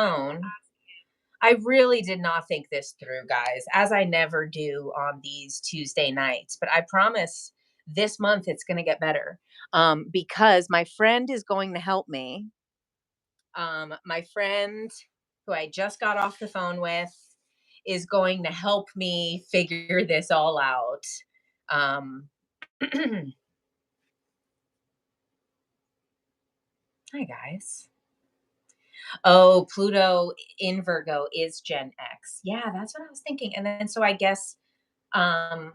phone. I really did not think this through, guys, as I never do on these Tuesday nights. But I promise this month it's going to get better, because my friend is going to help me. My friend, who I just got off the phone with, is going to help me figure this all out. Um, Hi, guys. Oh, Pluto in Virgo is Gen X. Yeah, that's what I was thinking. And then so I guess um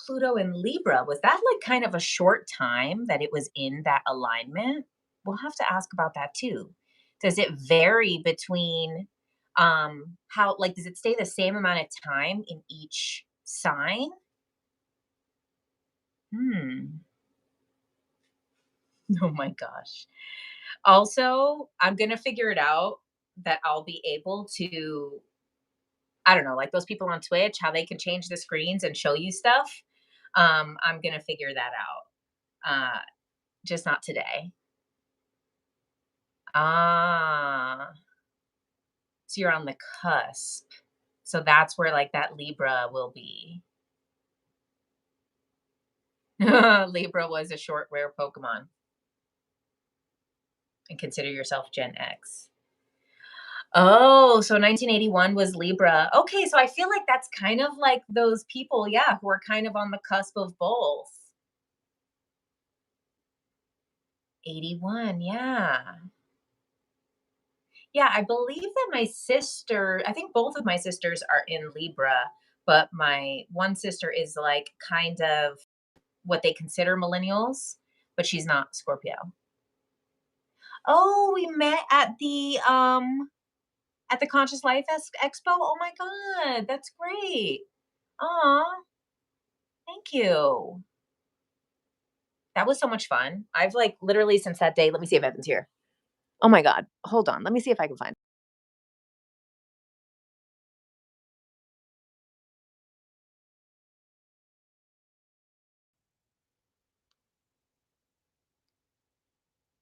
Pluto in Libra, was that like kind of a short time that it was in that alignment? We'll have to ask about that too. Does it vary between how, like, does it stay the same amount of time in each sign? Hmm. Oh my gosh. Also, I'm going to figure it out that I'll be able to, I don't know, like those people on Twitch, how they can change the screens and show you stuff. I'm going to figure that out. Just not today. Ah, so you're on the cusp. So that's where like that Libra will be. Libra was a short rare Pokemon. And consider yourself Gen X. Oh, so 1981 was Libra. Okay, so I feel like that's kind of like those people, yeah, who are kind of on the cusp of both. 81, yeah. Yeah, I believe that my sister, I think both of my sisters are in Libra, but my one sister is like kind of what they consider millennials, but she's not Scorpio. Oh, we met at the Conscious Life Expo. Oh my god, that's great. Aw, thank you. That was so much fun. I've like literally since that day. Let me see if Evan's here. Oh my god, hold on. Let me see if I can find.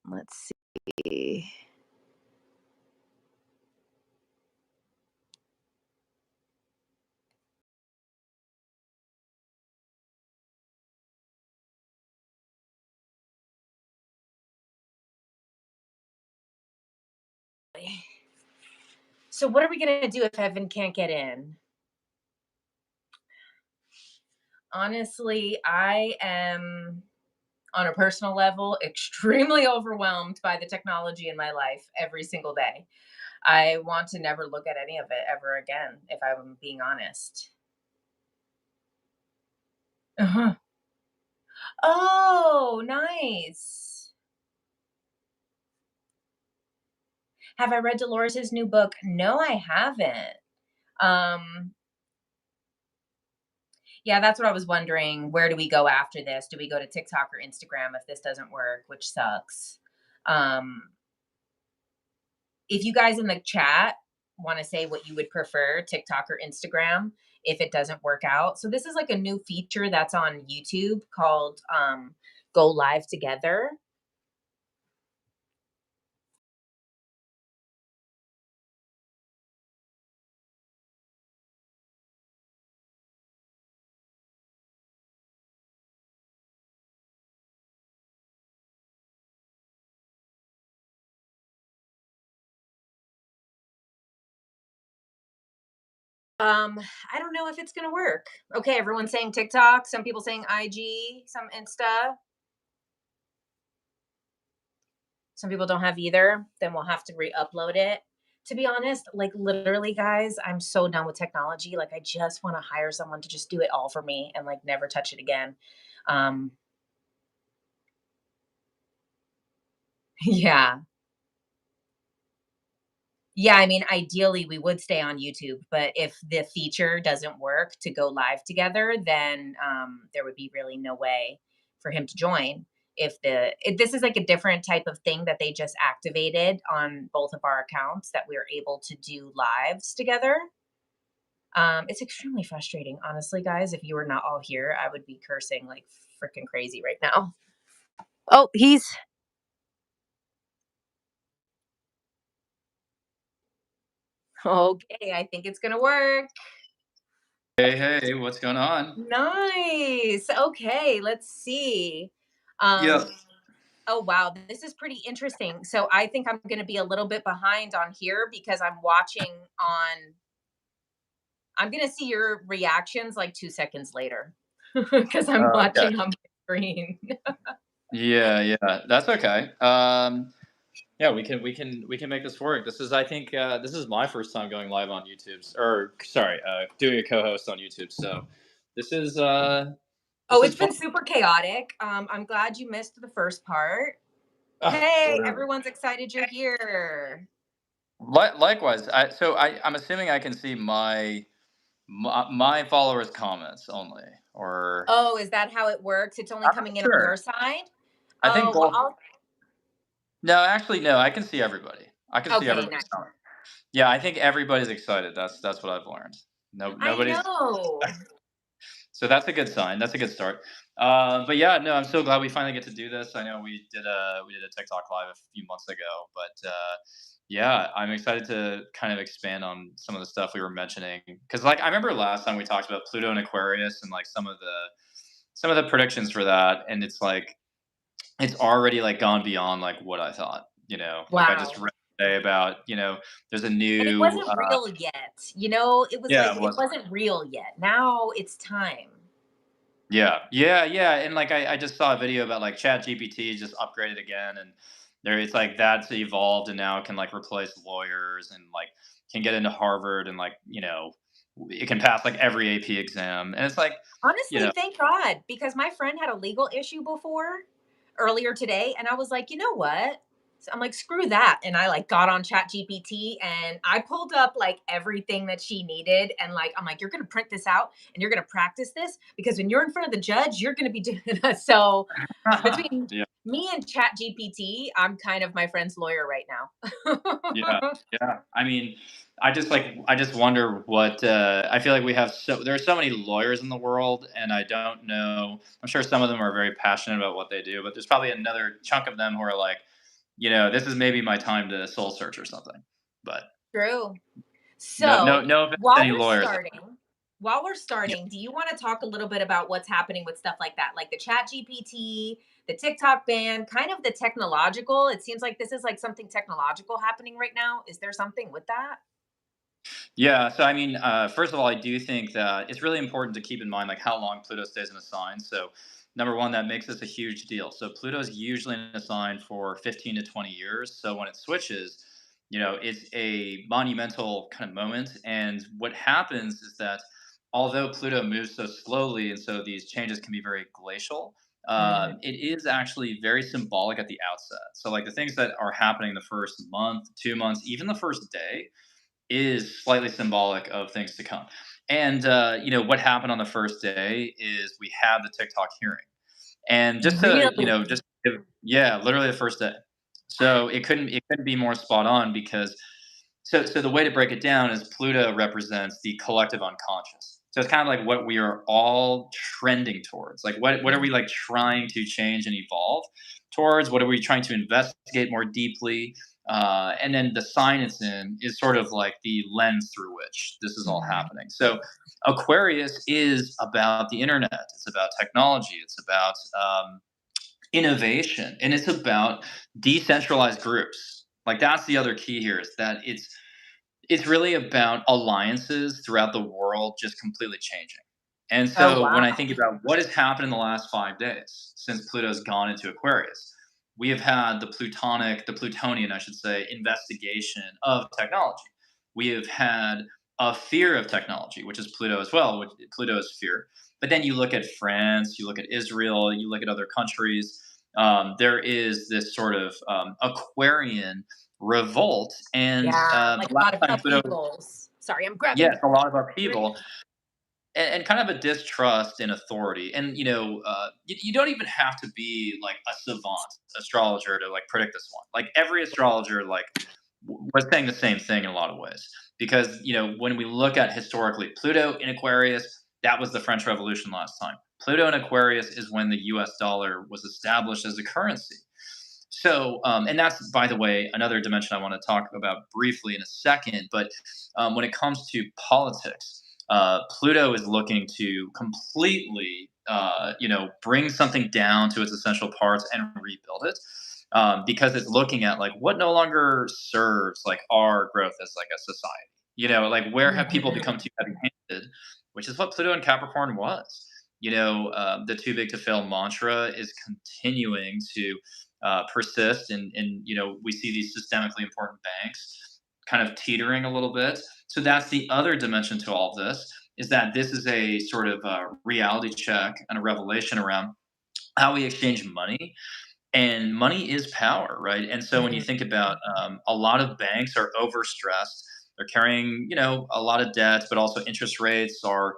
Let's see. So what are we gonna do if Evan can't get in? Honestly, I am on a personal level extremely overwhelmed by the technology in my life every single day. I want to never look at any of it ever again, if I'm being honest. Uh-huh. Oh, nice. Have I read Dolores's new book? No, I haven't. Um, yeah, that's what I was wondering. Where do we go after this? Do we go to TikTok or Instagram if this doesn't work, which sucks? Um, if you guys in the chat want to say what you would prefer, TikTok or Instagram, if it doesn't work out. So this is like a new feature that's on YouTube called Go Live Together. I don't know if it's gonna work. Okay, everyone's saying TikTok, some people saying IG, some Insta. Some people don't have either. Then we'll have to re-upload it. To be honest, like literally, guys, I'm so done with technology. Like, I just want to hire someone to just do it all for me and like never touch it again. Um, yeah. Yeah, I mean, ideally, we would stay on YouTube, but if the feature doesn't work to go live together, then there would be really no way for him to join. If this is like a different type of thing that they just activated on both of our accounts that we're able to do lives together. It's extremely frustrating, honestly, guys. If you were not all here, I would be cursing like freaking crazy right now. Oh, he's Okay, I think it's gonna work. Hey, hey, what's going on? Nice. Okay, let's see. Um, Yep. oh wow, this is pretty interesting. So I think I'm gonna be a little bit behind on here because I'm gonna see your reactions like 2 seconds later. Because I'm Okay. watching on my screen. Yeah, yeah. That's okay. Yeah, we can make this work. This is I think this is my first time going live on YouTube. Or sorry, doing a co-host on YouTube. So this is uh Oh, this it's is fun. been super chaotic. I'm glad you missed the first part. Hey, Whatever. everyone's excited you're here. Likewise. I'm assuming I can see my followers' comments only, or Oh, is that how it works? It's only I'm not coming in on your sure. side? I think Oh, well, both. No, actually, no. I can see everybody. I can see okay, nice. everybody's comments. Yeah, I think everybody's excited. That's what I've learned. No, I nobody's. know. So that's a good sign. That's a good start. But yeah, no, I'm so glad we finally get to do this. I know we did a TikTok live a few months ago, but yeah, I'm excited to kind of expand on some of the stuff we were mentioning because, like, I remember last time we talked about Pluto and Aquarius and like some of the predictions for that, and it's like it's already like gone beyond like what I thought. Like I just Wow. read today about there's a And it new wasn't real yet. It was yeah, like it it was. wasn't real yet. Now it's time. Yeah, yeah, yeah, and like I just saw a video about like Chat GPT just upgraded again, and it's like that's evolved and now can like replace lawyers and like can get into Harvard and like it can pass like every AP exam, and it's like you know Honestly, thank God, because my friend had a legal issue before earlier today, and I was like, you know what? So I'm like, screw that. And I like got on Chat GPT and I pulled up like everything that she needed. And like, I'm like, you're gonna print this out and you're gonna practice this because when you're in front of the judge, you're gonna be doing this. So between yeah, me and Chat GPT, I'm kind of my friend's lawyer right yeah, now. yeah. I mean, I just wonder what I feel like we have there are so many lawyers in the world, and I don't know. I'm sure some of them are very passionate about what they do, but there's probably another chunk of them who are like, this is maybe my time to soul search or something. But True. no, no, So no offense to while any we're lawyers. starting, while we're Yeah, starting, do you want to talk a little bit about what's happening with stuff like that, like the Chat GPT, the TikTok ban, kind of the technological? It seems like this is like something technological happening right now. Is there something with that? yeah. So I mean, first of all, I do think that it's really important to keep in mind like how long Pluto stays in a sign. So number one, that makes this a huge deal. So Pluto is usually in a sign for 15 to 20 years. So when it switches, it's a monumental kind of moment. And what happens is that although Pluto moves so slowly, and so these changes can be very glacial, Mhm. it is actually very symbolic at the outset. So like the things that are happening the first month, 2 months, even the first day is slightly symbolic of things to come. And what happened on the first day is we had the TikTok hearing, and Really? yeah, literally the first day. So it couldn't be more spot on because so the way to break it down is Pluto represents the collective unconscious. So it's kind of like what we are all trending towards. Like what are we like trying to change and evolve towards? What are we trying to investigate more deeply? And then the sign it's in is sort of like the lens through which this is all Mhm. happening. So Aquarius is about the internet. It's about technology. It's about innovation, and it's about decentralized groups. Like that's the other key here is that it's really about alliances throughout the world just completely changing. And Oh, so when I wow. think about what has happened in the last 5 days since Pluto's gone into Aquarius, we have had the Plutonian, I should say, investigation of technology. We have had a fear of technology, which is Pluto as well, which Pluto is fear. But then you look at France, you look at Israel, you look at other countries. There is this sort of Aquarian revolt. And Yeah, like the a lot last of time Pluto, upheavals. Sorry, I'm grabbing. yes, a lot of upheaval and kind of a distrust in authority. And you don't even have to be like a savant astrologer to like predict this one. Like every astrologer, like was saying the same thing in a lot of ways. Because when we look at historically, Pluto in Aquarius, that was the French Revolution last time. Pluto in Aquarius is when the U.S. dollar was established as a currency. So, and that's, by the way, another dimension I want to talk about briefly in a second. But when it comes to politics, Pluto is looking to completely, bring something down to its essential parts and rebuild it, because it's looking at like what no longer serves like our growth as like a society. Like where have people Mhm. become too heavy-handed, which is what Pluto and Capricorn was. The too big to fail mantra is continuing to persist, and we see these systemically important banks kind of teetering a little bit. So that's the other dimension to all of this, is that this is a sort of reality check and a revelation around how we exchange money, and money is power, right? And so when you Mhm. think about, a lot of banks are overstressed. They're carrying, a lot of debt, but also interest rates are,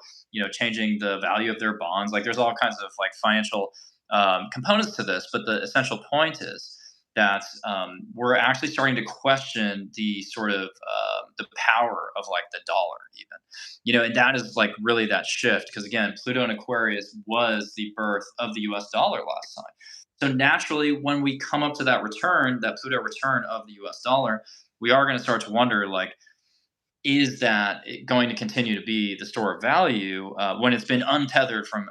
changing the value of their bonds. Like there's all kinds of like financial components to this. But the essential point is that we're actually starting to question the sort of the power of like the dollar, even. And that is like really that shift, because again, Pluto in Aquarius was the birth of the U.S. dollar last time. So naturally, when we come up to that return, that Pluto return of the US dollar, we are going to start to wonder, like, is that going to continue to be the store of value when it's been untethered from,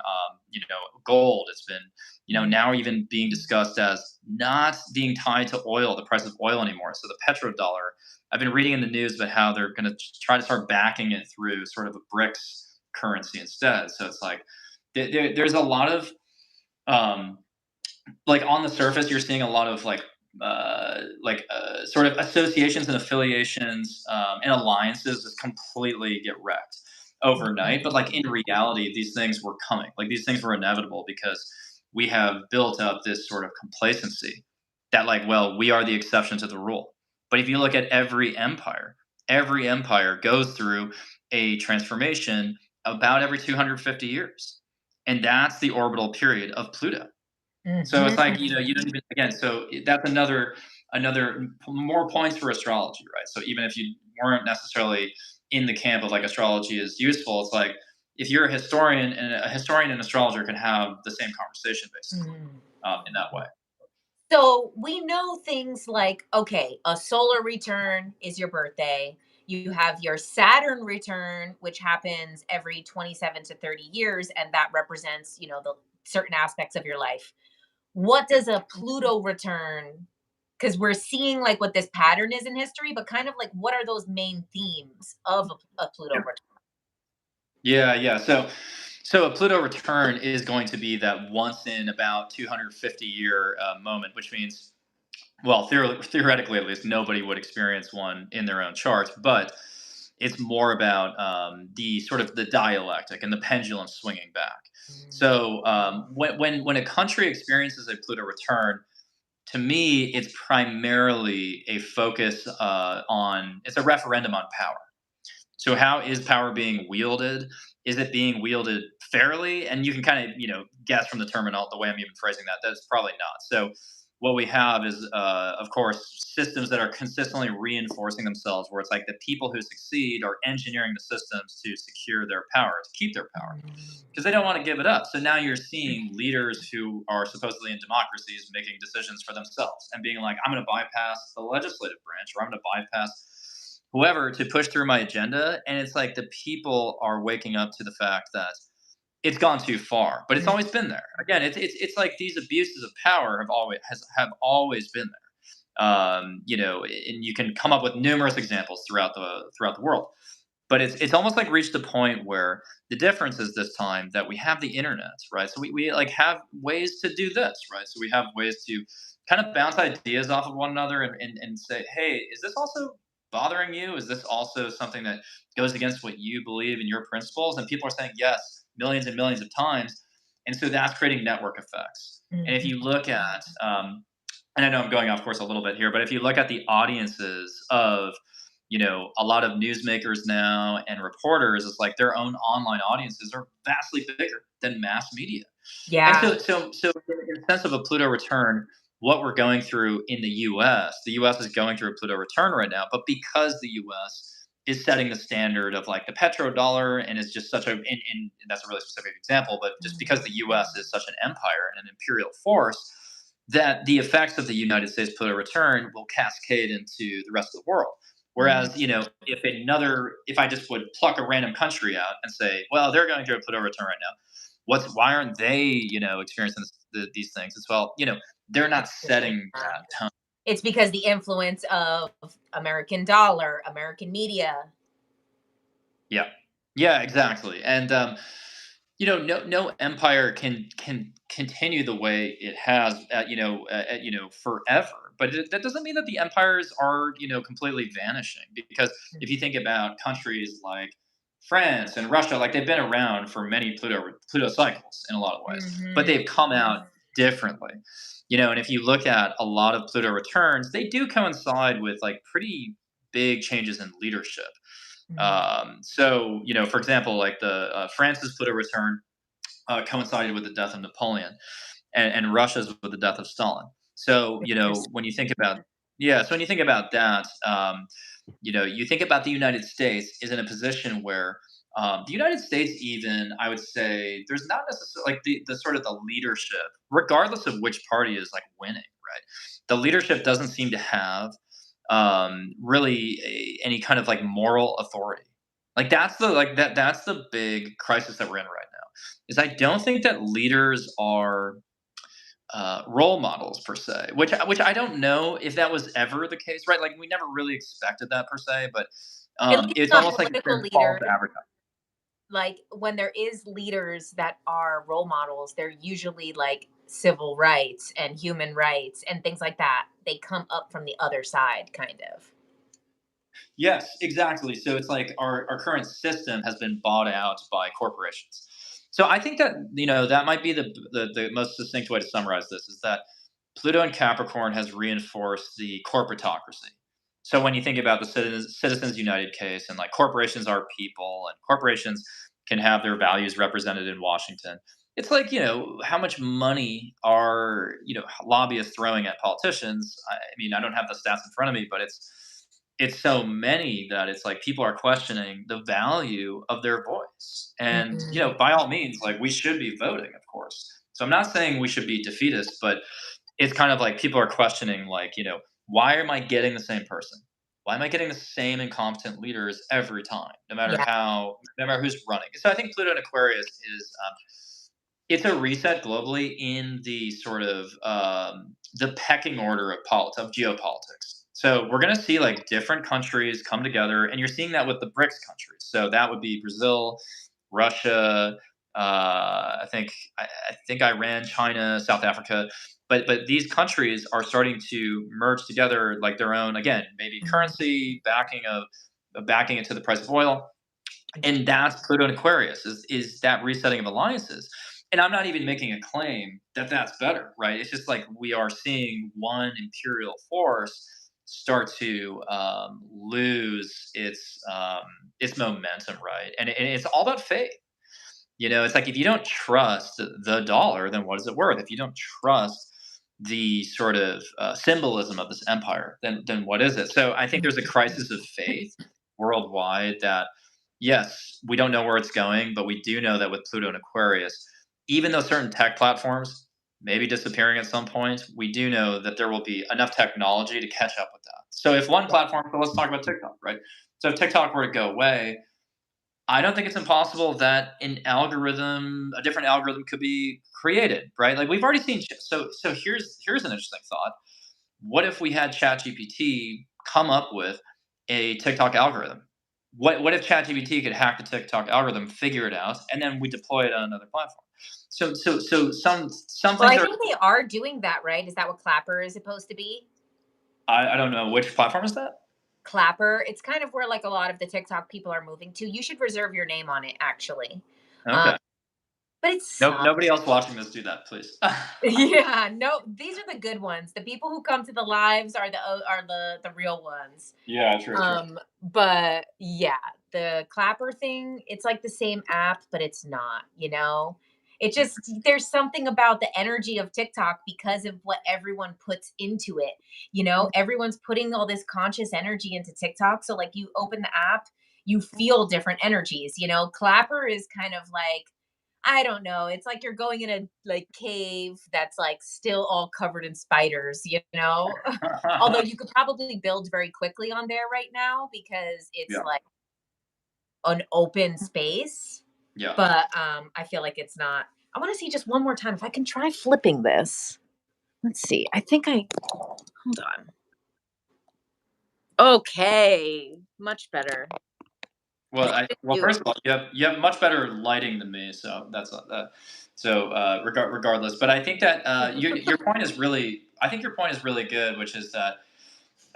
gold? It's been, Mhm. now even being discussed as not being tied to oil, the price of oil anymore. So the petrodollar, I've been reading in the news about how they're going to try to start backing it through sort of a BRICS currency instead. So it's like there's a lot of um, like on the surface, you're seeing a lot of sort of associations and affiliations and alliances just completely get wrecked overnight. But like in reality, these things were coming. Like these things were inevitable because we have built up this sort of complacency that, like, well, we are the exception to the rule. But if you look at every empire goes through a transformation about every 250 years, and that's the orbital period of Pluto. So it's like, Mhm. you don't even, again, so that's another more points for astrology, right? So even if you weren't necessarily in the camp of like astrology is useful, it's like if you're a historian and astrologer can have the same conversation basically, Mhm. in that way. So we know things like, okay, a solar return is your birthday. You have your Saturn return, which happens every 27 to 30 years, and that represents, the certain aspects of your life. What does a Pluto return? Because we're seeing like what this pattern is in history, but kind of like what are those main themes of a Pluto Yeah, return? yeah, yeah. So a Pluto return is going to be that once in about 250-year moment, which means, well, theoretically at least, nobody would experience one in their own charts, but it's more about the sort of the dialectic and the pendulum swinging back. Mm. So when a country experiences a Pluto return, to me, it's primarily a focus on, it's a referendum on power. So how is power being wielded? Is it being wielded fairly? And you can kind of, guess from the terminal, the way I'm even phrasing that, that's probably not. So what we have is, of course, systems that are consistently reinforcing themselves, where it's like the people who succeed are engineering the systems to secure their power, to keep their power, because they don't want to give it up. So now you're seeing leaders who are supposedly in democracies making decisions for themselves and being like, I'm going to bypass the legislative branch, or I'm going to bypass whoever to push through my agenda. And it's like the people are waking up to the fact that it's gone too far, but it's Mm. always been there. Again, it's like these abuses of power have always been there. And you can come up with numerous examples throughout the world. But it's almost like reached a point where the difference is this time that we have the internet, right? So we like have ways to do this, right? So we have ways to kind of bounce ideas off of one another, and say, hey, is this also bothering you? Is this also something that goes against what you believe in your principles? And people are saying yes millions and millions of times. And so that's creating network effects. And if Mhm. you look at and I know I'm going off course a little bit here, but if you look at the audiences of, a lot of newsmakers now and reporters, it's like their own online audiences are vastly bigger than mass media. And Yeah. so in the sense of a Pluto return, what we're going through in the US is going through a Pluto return right now, but because the US is setting the standard of like the petrodollar, and is just such and that's a really specific example, but just because the US is such an empire and an imperial force, that the effects of the United States Pluto return will cascade into the rest of the world. Mhm. Whereas, if I just would pluck a random country out and say, well, they're going through a Pluto return right now. Why aren't they, experiencing these things as well? They're not setting Yeah. that tone. It's because the influence of American dollar, American media. Yeah. Yeah, exactly. And no empire can continue the way it has, forever. But that doesn't mean that the empires are, completely vanishing. Because if you think about countries like France and Russia, like they've been around for many Pluto cycles in a lot of ways, but Mhm. they've come out differently. And if you look at a lot of Pluto returns, they do coincide with like pretty big changes in leadership. Mhm. So, for example, like the France's Pluto return coincided with the death of Napoleon, and Russia's with the death of Stalin. So, Interesting. when you think about yeah, so when you think about that, you think about the United States is in a position where the United States, even I would say, there's not necessarily like the sort of the leadership, regardless of which party is like winning, right? The leadership doesn't seem to have really any kind of like moral authority. Like that's the big crisis that we're in right now. Is I don't think that leaders are role models per se, which I don't know if that was ever the case, right? Like we never really expected that per se, but At least it's not almost like it's political been false leaders. advertising. Like when there is leaders that are role models, they're usually like civil rights and human rights and things like that. They come up from the other side, kind of. Yes, exactly. So it's like our current system has been bought out by corporations. So I think that that might be the most succinct way to summarize this is that Pluto and Capricorn has reinforced the corporatocracy. So when you think about the Citizens United case and like corporations are people and corporations can have their values represented in Washington, it's like, how much money are, lobbyists throwing at politicians? I mean, I don't have the stats in front of me, but it's so many that it's like people are questioning the value of their voice. And, Mhm. by all means, like we should be voting, of course. So I'm not saying we should be defeatist, but it's kind of like people are questioning, like, why am I getting the same person? Why am I getting the same incompetent leaders every time, Yeah. no matter who's running? So I think Pluto and Aquarius is it's a reset globally in the sort of the pecking order of geopolitics. So we're going to see like different countries come together, and you're seeing that with the BRICS countries. So that would be Brazil, Russia, I think Iran, China, South Africa. But these countries are starting to merge together like their own, again, maybe Mhm. currency backing it to the price of oil, and Interesting. that's Pluto and Aquarius is that resetting of alliances. And I'm not even making a claim that that's better, right? It's just like we are seeing one imperial force start to lose its momentum, right? And it's all about faith. It's like if you don't trust the dollar, then what is it worth? If you don't trust the sort of symbolism of this empire, then what is it? So I think there's a crisis of faith worldwide that yes, we don't know where it's going, but we do know that with Pluto and Aquarius, even though certain tech platforms may be disappearing at some point, we do know that there will be enough technology to catch up with that. So if one platform, so let's talk about TikTok, right? So if TikTok were to go away, I don't think it's impossible that a different algorithm could be created, right? Like we've already seen. So here's an interesting thought. What if we had ChatGPT come up with a TikTok algorithm? What if ChatGPT could hack the TikTok algorithm, figure it out, and then we deploy it on another platform? So some Well, things I are. think they are doing that, right? Is that what Clapper is supposed to be? I don't know which platform is that. Clapper. It's kind of where like a lot of the TikTok people are moving to. You should reserve your name on it, actually. Um, Okay. but it Nope. sucks. Nobody else watching this do that, please. Yeah, no, these are the good ones. The people who come to the lives are the real ones. Yeah, true, true. But yeah, the Clapper thing, it's like the same app, but it's not, It just there's something about the energy of TikTok because of what everyone puts into it. Everyone's putting all this conscious energy into TikTok. So like you open the app, you feel different energies. Clapper is kind of like I don't know. It's like you're going in a like cave that's like still all covered in spiders, you know? Although you could probably build very quickly on there right now because it's Yeah. like an open space, Yeah. but I feel like it's not. I want to see just one more time if I can try flipping this. Let's see. I think I hold on. Okay, much better. I Well, think I well, do it. first of all, you have much better lighting than me, so that's so regardless. But I think that your point is really, I think your point is really good, which is that,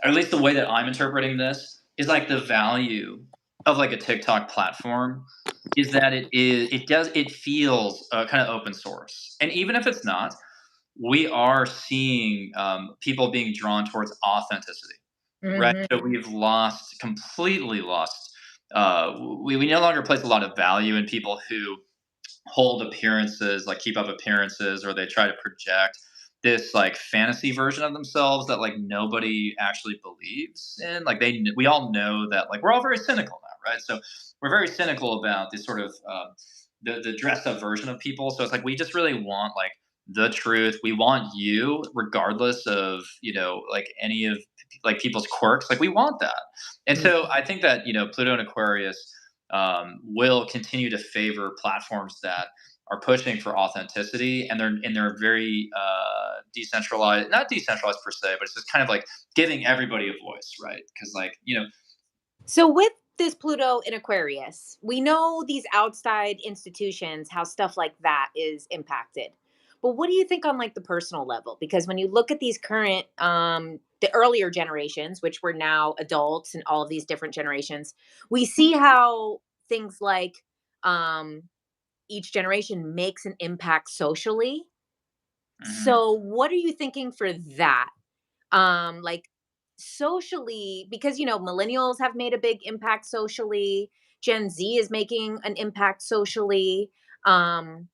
or at least the way that I'm interpreting this, is like the value of like a TikTok platform is that it feels kind of open source, and even if it's not, we are seeing people being drawn towards authenticity, right? Mhm. So we've completely lost. We no longer place a lot of value in people who hold appearances, like keep up appearances, or they try to project this like fantasy version of themselves that like nobody actually believes in. Like we all know that like we're all very cynical now, right? So we're very cynical about this sort of the dressed up version of people. So it's like we just really want like the truth. We want you, regardless of like any of like people's quirks. Like we want that, and Mm. so I think that Pluto and Aquarius will continue to favor platforms that are pushing for authenticity, and they're very decentralized, not decentralized per se, but it's just kind of like giving everybody a voice, right? Because like So with this Pluto in Aquarius, we know these outside institutions, how stuff like that is impacted. But what do you think on like the personal level? Because when you look at these current the earlier generations, which were now adults and all of these different generations, we see how things like um each generation makes an impact socially. mhm. So what are you thinking for that? Like socially, because millennials have made a big impact socially, Gen Z is making an impact socially, um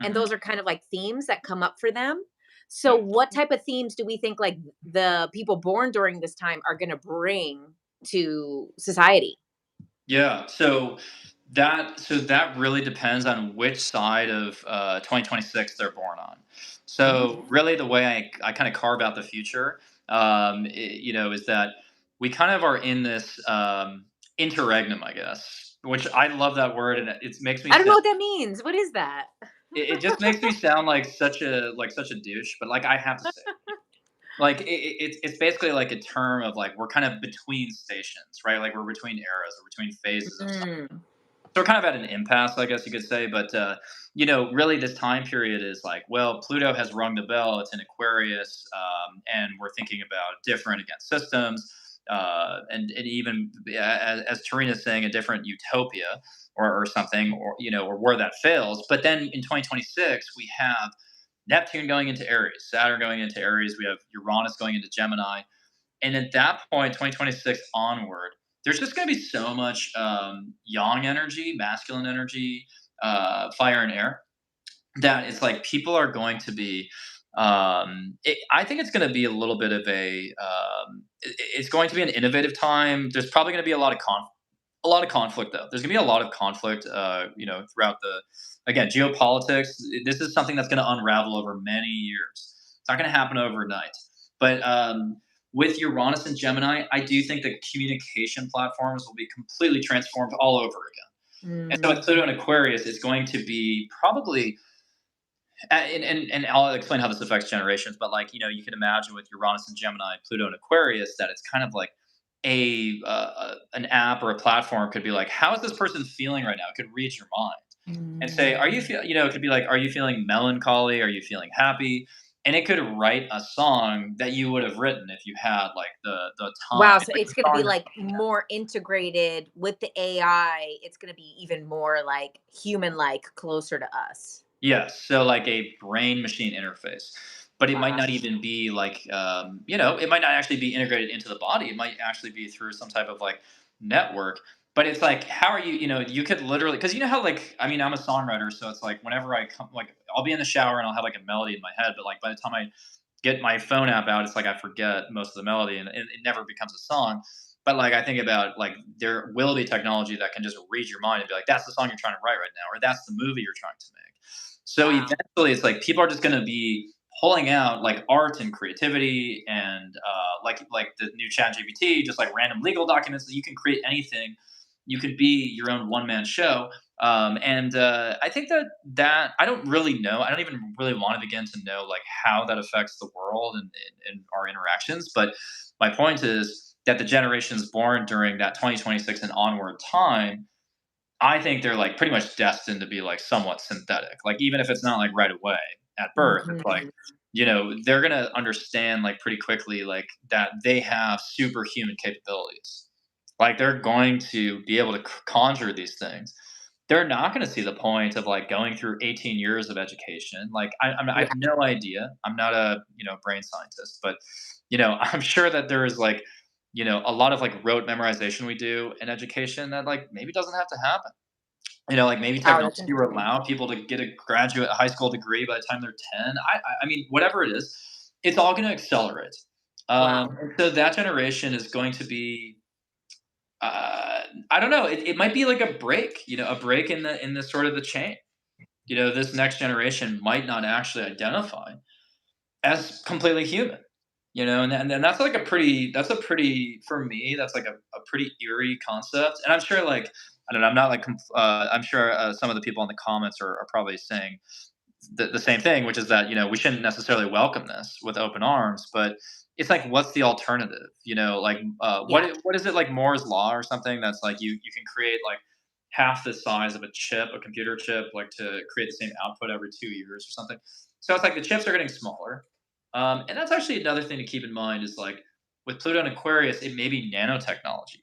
and Mhm. those are kind of like themes that come up for them. So Yeah. what type of themes do we think like the people born during this time are going to bring to society? Yeah. So that really depends on which side of 2026 they're born on. Mhm. So really, the way I kind of carve out the future, is that we kind of are in this interregnum, I guess. Which I love that word, and it makes me I don't know sound. what that means. What is that? It just makes me sound like such a douche, but like I have to say it. Like it's basically like a term of like we're kind of between stations, right? Like we're between eras or between phases of something. Mm. So we're kind of at an impasse, I guess you could say. But really, this time period is like, well, Pluto has rung the bell. It's in Aquarius, and we're thinking about different against systems, and even as Tarina's saying, a different utopia or something, or where that fails. But then in 2026, we have Neptune going into Aries, Saturn going into Aries. We have Uranus going into Gemini, and at that point, 2026 onward, there's just going to be so much yang energy, masculine energy, fire and air, that it's like people are going to be. I think it's going to be a little bit of it's going to be an innovative time. There's probably going to be a lot of conflict though. There's gonna be a lot of conflict, throughout again, geopolitics. This is something that's gonna unravel over many years. It's not gonna happen overnight. But with Uranus and Gemini, I do think the communication platforms will be completely transformed all over again. And so with Mm. Pluto and Aquarius, it's going to be probably, and I'll explain how this affects generations. But like you can imagine with Uranus and Gemini, Pluto and Aquarius, that it's kind of like an app or a platform could be like, how is this person feeling right now? It could read your mind and say, are you Mm. feel it could be like, are you feeling melancholy? Are you feeling happy? And it could write a song that you would have written if you had like the time. Wow, It's so like it's the gonna be, song. like, more integrated with the AI, it's gonna be even more, like, human-like, closer to us. Yes, so like a brain machine interface. But it might Wow. not even be like, it might not actually be integrated into the body. It might actually be through some type of like network. But it's like, how are you could literally, because you know how, like, I mean, I'm a songwriter, so it's like whenever I come, like, I'll be in the shower and I'll have like a melody in my head, but like by the time I get my phone app out, it's like I forget most of the melody and it never becomes a song. But like I think about like there will be technology that can just read your mind and be like, that's the song you're trying to write right now, or that's the movie you're trying to make. So Wow. eventually, it's like people are just going to be pulling out like art and creativity and like the new Chat GPT, just like random legal documents that you can create anything. You could be your own one man show. And I think that I don't really know. I don't even really want to begin to know like how that affects the world and our interactions. But my point is that the generations born during that 2026 and onward time, I think they're like pretty much destined to be like somewhat synthetic. Like even if it's not like right away at birth, it's like, Mhm. they're gonna understand like pretty quickly like that they have superhuman capabilities. Like they're going to be able to conjure these things. They're not going to see the point of like going through 18 years of education. Like I Yeah. have no idea. I'm not a brain scientist, but I'm sure that there is like a lot of like rote memorization we do in education that like maybe doesn't have to happen. Like maybe Oh, that's technology will interesting. allow people to get a graduate high school degree by the time they're 10. I mean, whatever it is, it's all going to accelerate. Wow. And so that generation is going to be, uh, I don't know, it might be like a break, a break in the sort of the chain. This next generation might not actually identify as completely human. And that's like that's a pretty for me, that's like a pretty eerie concept. And I'm sure like I don't know, I'm not like I'm sure some of the people in the comments are probably saying the same thing, which is that we shouldn't necessarily welcome this with open arms. But it's like, what's the alternative? Like Yeah. what is it, like Moore's law or something, that's like you can create like half the size of a computer chip, like to create the same output every 2 years or something. So it's like the chips are getting smaller. And that's actually another thing to keep in mind, is like with Pluto and Aquarius, it may be nanotechnology.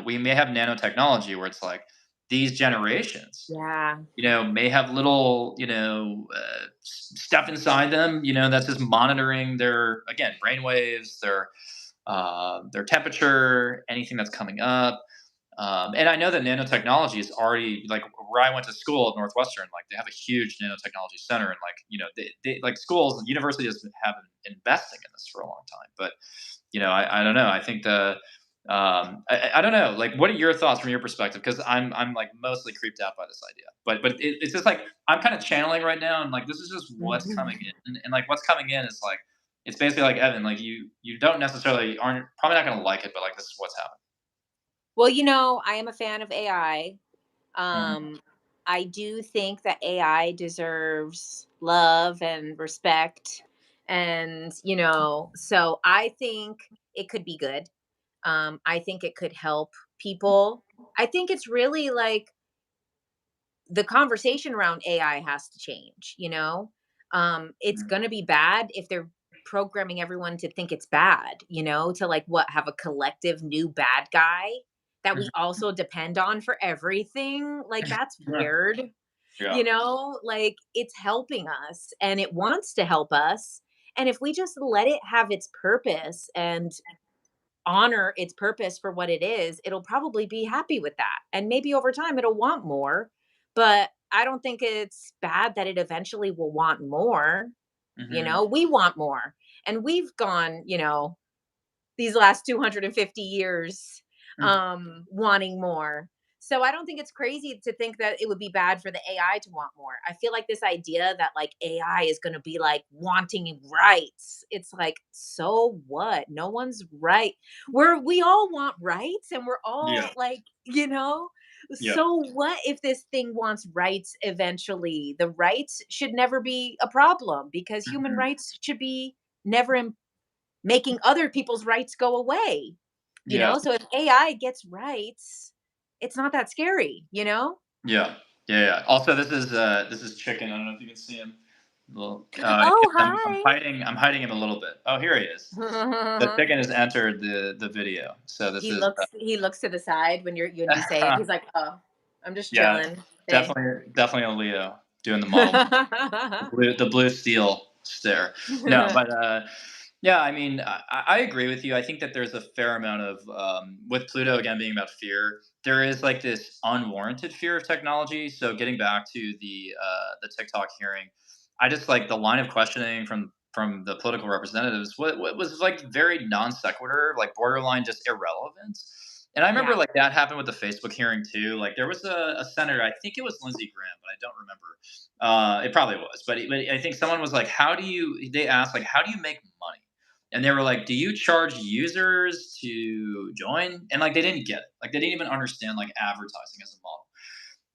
We may have nanotechnology where it's like these generations Yeah. may have little, stuff inside them, that's just monitoring their, again, brain waves, their temperature, anything that's coming up. And I know that nanotechnology is already like where I went to school at Northwestern. Like they have a huge nanotechnology center, and like they like schools and universities have been investing in this for a long time. But I don't know. I think I don't know. Like, what are your thoughts from your perspective? Because I'm like mostly creeped out by this idea. But it's just like I'm kind of channeling right now, and like this is just what's coming Mhm. in, and like what's coming in is like it's basically like Evan. Like you don't necessarily aren't probably not gonna like it, but like this is what's happening. Well, I am a fan of AI. Mhm. Um, I do think that AI deserves love and respect. And, so I think it could be good. I think it could help people. I think it's really like the conversation around AI has to change, It's Mhm. going to be bad if they're programming everyone to think it's bad, to like what have a collective new bad guy that we Mhm. also depend on for everything. Like that's Yeah. weird, Yeah. like it's helping us and it wants to help us. And if we just let it have its purpose and honor its purpose for what it is, it'll probably be happy with that. And maybe over time it'll want more, but I don't think it's bad that it eventually will want more. Mhm. We want more. And we've gone, these last 250 years Mhm. wanting more. So I don't think it's crazy to think that it would be bad for the AI to want more. I feel like this idea that like AI is going to be like wanting rights. It's like, so what? No one's right. We all want rights and we're Yeah. all like, Yeah. so what if this thing wants rights eventually? The rights should never be a problem because human Mhm. rights should be never making other people's rights go away. Yes. So if AI gets rights, it's not that scary? Yeah. Yeah, yeah. Also, this is Chicken. I don't know if you can see him. Well, Oh, I'm hi. hiding him a little bit. Oh, here he is. The chicken has entered the video. So this he is looks he looks to the side when you say it. He's like, "Oh, I'm just yeah, chilling." Say. definitely a Leo doing the model. The blue steel stare. No, but yeah, I mean, I agree with you. I think that there's a fair amount of with Pluto again being about fear. There is like this unwarranted fear of technology. So getting back to the TikTok hearing, I just like the line of questioning from the political representatives. What was like very non sequitur, like borderline just irrelevant. And I remember Yeah. like that happened with the Facebook hearing too. Like there was a senator, I think it was Lindsey Graham, but I don't remember. It probably was, but I think someone was like, "How do you?" They asked like, "How do you make money?" And they were like, "Do you charge users to join?" And like they didn't get it. Like they didn't even understand like advertising as a model.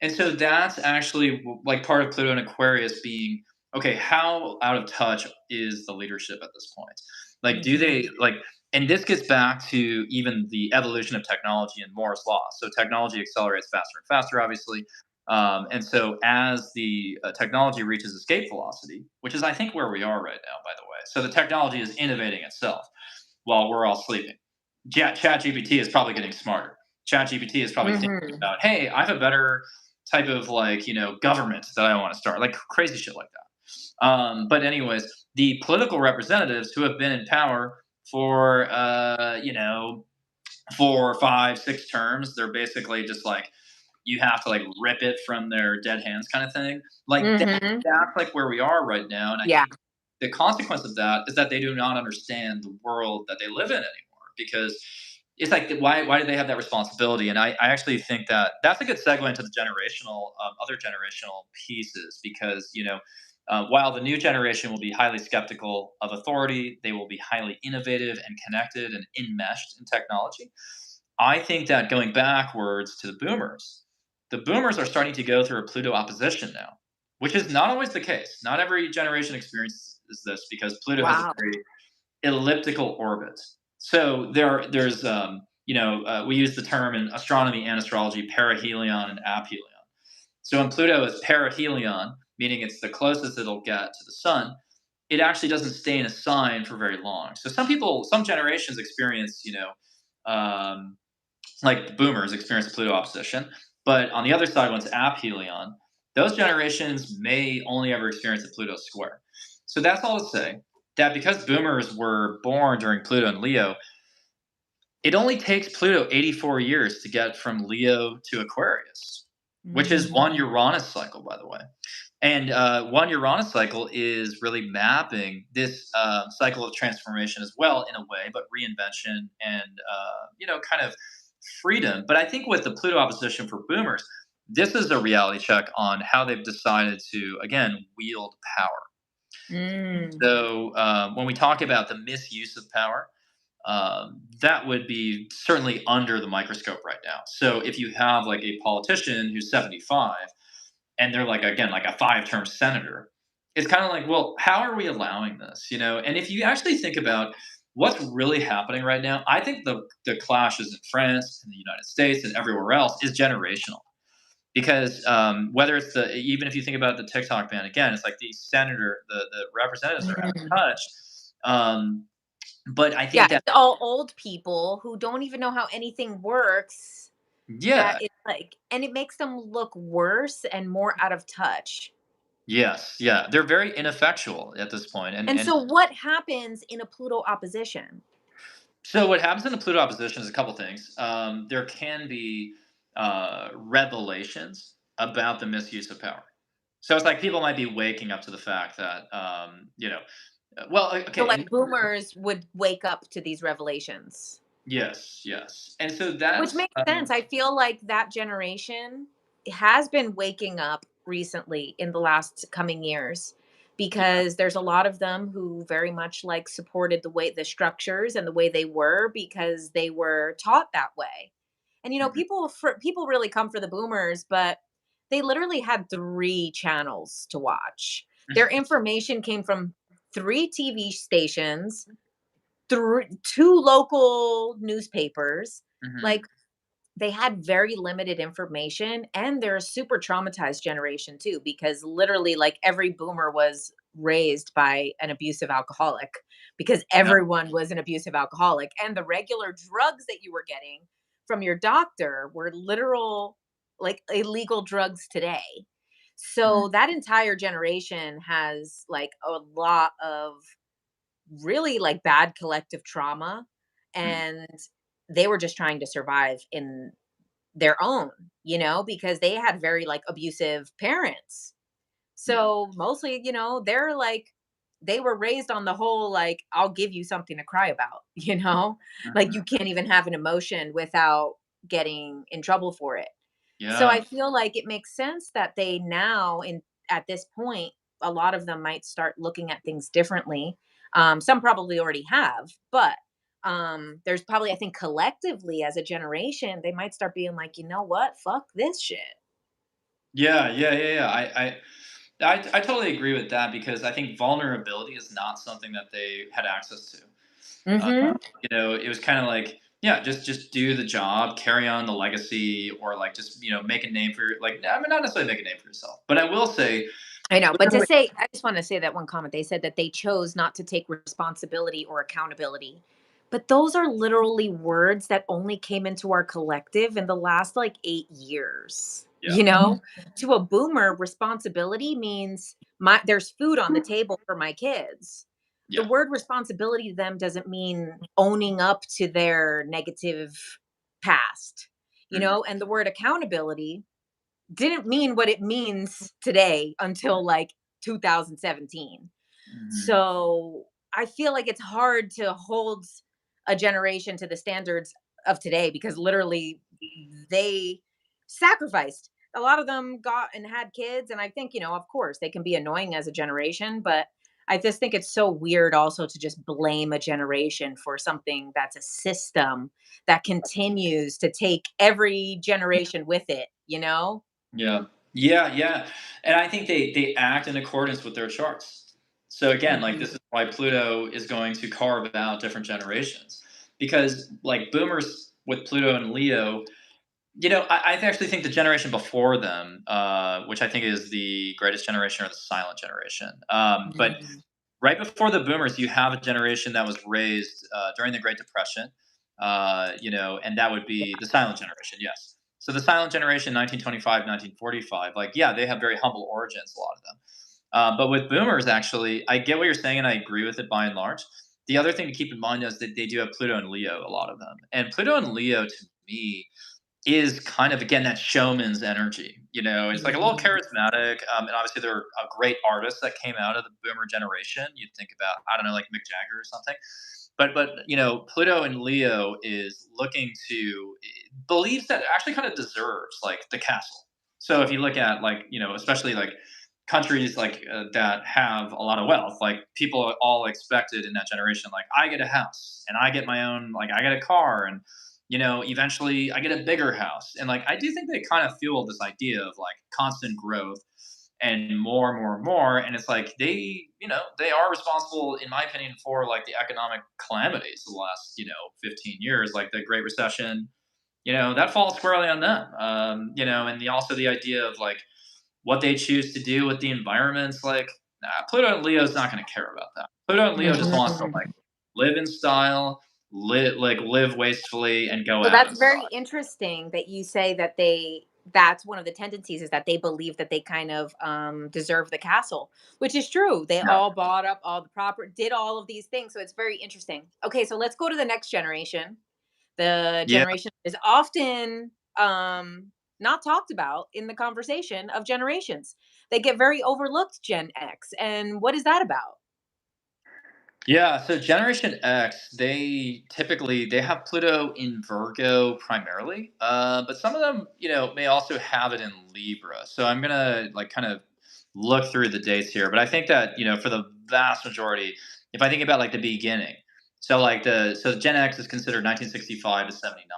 And so that's actually like part of Pluto and Aquarius being okay. How out of touch is the leadership at this point? Like, do Mhm. they like? And this gets back to even the evolution of technology and Moore's law. So technology accelerates faster and faster, obviously. And so as the technology reaches escape velocity, which is I think where we are right now, by the way. So the technology is innovating itself while we're all sleeping. ChatGPT is probably getting smarter. ChatGPT is probably thinking Mhm. about, hey, I have a better type of like government that I want to start, like crazy shit like that. But anyways, the political representatives who have been in power for 4, 5, 6 terms, they're basically just like you have to like rip it from their dead hands kind of thing. Like Mhm. that's like where we are right now, and I Yeah. think the consequence of that is that they do not understand the world that they live in anymore because it's like why do they have that responsibility? And I actually think that that's a good segue into the generational other generational pieces because while the new generation will be highly skeptical of authority, they will be highly innovative and connected and enmeshed in technology. I think that going backwards to the boomers are starting to go through a Pluto opposition now, which is not always the case. Not every generation experiences this because Pluto has a Wow. very elliptical orbit. So we use the term in astronomy and astrology perihelion and aphelion. So when Pluto is perihelion, meaning it's the closest it'll get to the sun, it actually doesn't stay in a sign for very long. So some generations experience, um, like the boomers experience Pluto opposition. But on the other side, when it's aphelion, those generations may only ever experience a Pluto square. So that's all to say that because boomers were born during Pluto and Leo, it only takes Pluto 84 years to get from Leo to Aquarius, which is Mm. one Uranus cycle, by the way. And one Uranus cycle is really mapping this cycle of transformation as well, in a way, but reinvention and kind of freedom. But I think with the Pluto opposition for boomers, this is a reality check on how they've decided to again wield power. Mm. So when we talk about the misuse of power, that would be certainly under the microscope right now. So if you have like a politician who's 75 and they're like again like a 5-term senator, it's kind of like, well, how are we allowing this? And if you actually think about what's really happening right now, I think the clashes in France and the United States and everywhere else is generational. Because whether it's even if you think about the TikTok ban again, it's like the representatives are out of Mm. touch. But I Yeah, think that it's all old people who don't even know how anything works, that yeah, it's like, and it makes them look worse and more out of touch. yes, yeah, they're very ineffectual at this point, And and so what happens in a Pluto opposition? so what happens in the Pluto opposition is a couple things. There can be revelations about the misuse of power. So it's like people might be waking up to the fact that well, So, okay, like, boomers would wake up to these revelations, yes, yes, and so which that's makes sense. I feel like that generation has been waking up recently in the last coming years, yeah, because there's a lot of them who very much like supported the structures and the way they were because they were taught that way. And mhm, people really come for the boomers, but they literally had three channels to watch. Their information came from three TV stations, two local newspapers. Like, mhm, they had very limited information, and they're a super traumatized generation too, because literally like every boomer was raised by an abusive alcoholic, because yeah, everyone was an abusive alcoholic, and the regular drugs that you were getting from your doctor were literal, like, illegal drugs today. mhm, So that entire generation has like a lot of really like bad collective trauma, mhm, and they were just trying to survive in their own, because they had very like abusive parents. yeah, So mostly, they're like, they were raised on the whole like, I'll give you something to cry about, like mhm, you can't even have an emotion without getting in trouble for it. So I Yeah. feel like it makes sense that they now in at this point, a lot of them might start looking at things differently. Some probably already have, but there's probably, I think, collectively as a generation, they might start being like, you know what, fuck this shit. Yeah, yeah, yeah, yeah. I totally agree with that because I think vulnerability is not something that they had access to. Mm-hmm. It was kind of like, yeah, just do the job, carry on the legacy, or like just make a name for like. I mean, not necessarily make a name for yourself, but I will say, I know, but to literally, say, I just want to say that one comment. They said that they chose not to take responsibility or accountability. But those are literally words that only came into our collective in the last like 8 years. yeah, You know, to a boomer, responsibility means there's food on the table for my kids. The yeah, word responsibility to them doesn't mean owning up to their negative past, hmm, and the word accountability didn't mean what it means today until like 2017. hmm, So I feel like it's hard to hold a generation to the standards of today because literally they sacrificed. A lot of them got and had kids. And I think, of course, they can be annoying as a generation, but I just think it's so weird also to just blame a generation for something that's a system that continues to take every generation with it? yeah, yeah, yeah. And I think they act in accordance with their charts. So again, like this Mhm. is why Pluto is going to carve out different generations because like boomers with Pluto and Leo. I actually think the generation before them, which I think is the greatest generation or the silent generation. But Mhm. right before the boomers, you have a generation that was raised during the Great Depression, and that would be the silent generation, yes. So the silent generation, 1925, 1945, like, yeah, they have very humble origins, a lot of them. But with boomers, actually, I get what you're saying, and I agree with it by and large. The other thing to keep in mind is that they do have Pluto and Leo, a lot of them. And Pluto and Leo, to me, is kind of again that showman's energy. It's like a little Mhm. charismatic, and obviously there are great artists that came out of the boomer generation. You'd think about I don't know like Mick Jagger or something, but Pluto and Leo is looking to believes that actually kind of deserves like the castle. So if you look at like especially like countries like that have a lot of wealth, like people all expected in that generation, like I get a house and I get my own, like I get a car and eventually I get a bigger house. And like, I do think they kind of fuel this idea of like constant growth and more and more and more. And it's like they are responsible, in my opinion, for like the economic calamities of the last, 15 years, like the Great Recession, that falls squarely on them. And also the idea of like what they choose to do with the environments, like Pluto and Leo's not going to care about that. Pluto and Leo just wants to Mhm. like live in style, live wastefully, and go So out that's in very style. interesting that you say that that's one of the tendencies is that they believe that they kind of deserve the castle, which is true. They Yeah, all bought up all the proper, did all of these things. So it's very interesting. Okay, so let's go to the next generation. The yeah, generation is often not talked about in the conversation of generations. They get very overlooked, Gen X. And what is that about? yeah. So Generation X, they have Pluto in Virgo primarily, but some of them, may also have it in Libra. So I'm gonna like kind of look through the dates here, but I think that for the vast majority, if I think about like the beginning, so Gen X is considered 1965 to 79.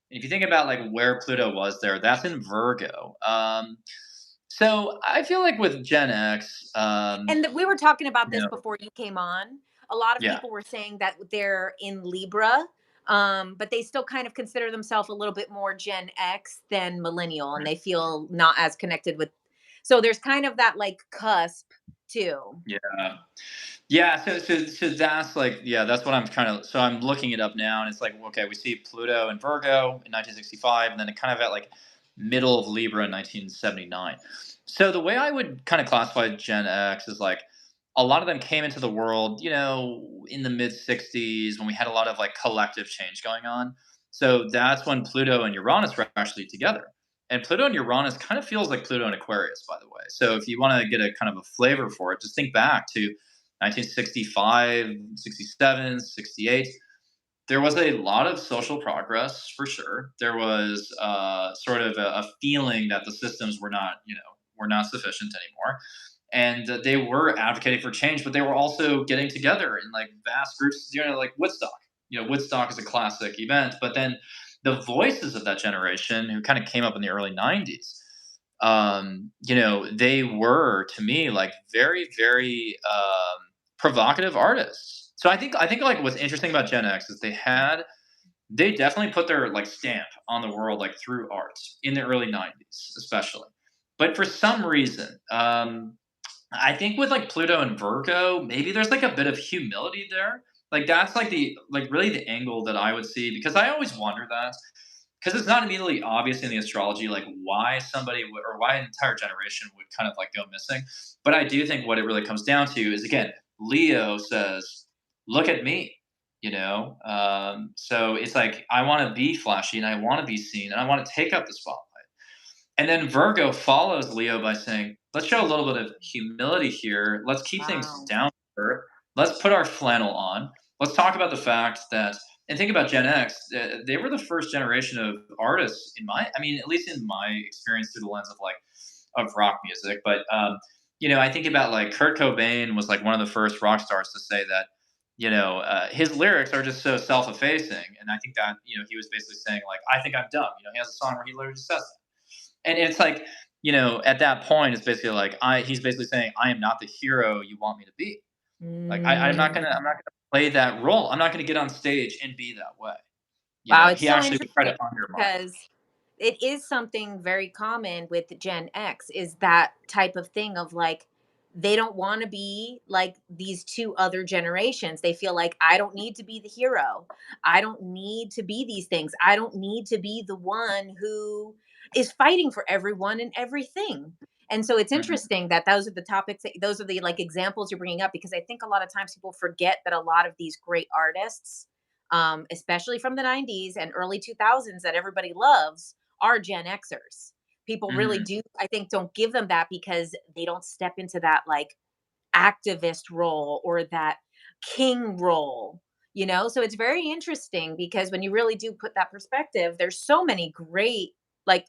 And if you think about like where Pluto was there, that's in Virgo. So I feel like with Gen X, And we were talking about you this know, before you came on. A lot of yeah. people were saying that they're in Libra, but they still kind of consider themselves a little bit more Gen X than millennial, and they feel not as connected with. So there's kind of that like cusp too. Yeah. Yeah, so that's like yeah, that's what I'm kind of so I'm looking it up now and it's like okay, we see Pluto and Virgo in 1965 and then it kind of at like middle of Libra in 1979. So the way I would kind of classify Gen X is like a lot of them came into the world, in the mid 60s when we had a lot of like collective change going on. So that's when Pluto and Uranus were actually together. And Pluto and Uranus kind of feels like Pluto and Aquarius, by the way. So if you want to get a kind of a flavor for it, just think back to 1965, 67, 68. There was a lot of social progress for sure. There was sort of a feeling that the systems were not, were not sufficient anymore, and they were advocating for change, but they were also getting together in like vast groups, like Woodstock. Woodstock is a classic event, but then the voices of that generation who kind of came up in the early '90s, they were to me like very, very provocative artists. So I think like what's interesting about Gen X is they definitely put their like stamp on the world like through art in the early '90s, especially. But for some reason, I think with like Pluto and Virgo, maybe there's like a bit of humility there. Like that's like the like really the angle that I would see, because I always wonder that, because it's not immediately obvious in the astrology like why somebody would, or why an entire generation would kind of like go missing. But I do think what it really comes down to is, again, Leo says, "Look at me." So it's like I want to be flashy and I want to be seen and I want to take up the spotlight. And then Virgo follows Leo by saying, let's show a little bit of humility here. Let's keep things Wow. down to earth. Let's put our flannel on. Let's talk about the fact that, and think about Gen X, they were the first generation of artists I mean, at least in my experience through the lens of like, of rock music. But, I think about like Kurt Cobain was like one of the first rock stars to say that, his lyrics are just so self-effacing. And I think that, he was basically saying like, I think I'm dumb. He has a song where he literally just says and it's like, at that point, it's basically like he's basically saying, "I am not the hero you want me to be. Like I'm not gonna play that role. I'm not gonna get on stage and be that way." Wow, it's He so actually would try interesting to undermine. because it is something very common with Gen X is that type of thing of like they don't want to be like these two other generations. They feel like I don't need to be the hero. I don't need to be these things. I don't need to be the one who is fighting for everyone and everything. And so it's Mhm, interesting that those are the topics those are the like examples you're bringing up because I think a lot of times people forget that a lot of these great artists especially from the 90s and early 2000s that everybody loves, are Gen Xers. People really mhm, do, I think, don't give them that because they don't step into that like activist role or that king role, you know? So it's very interesting because when you really do put that perspective, there's so many great like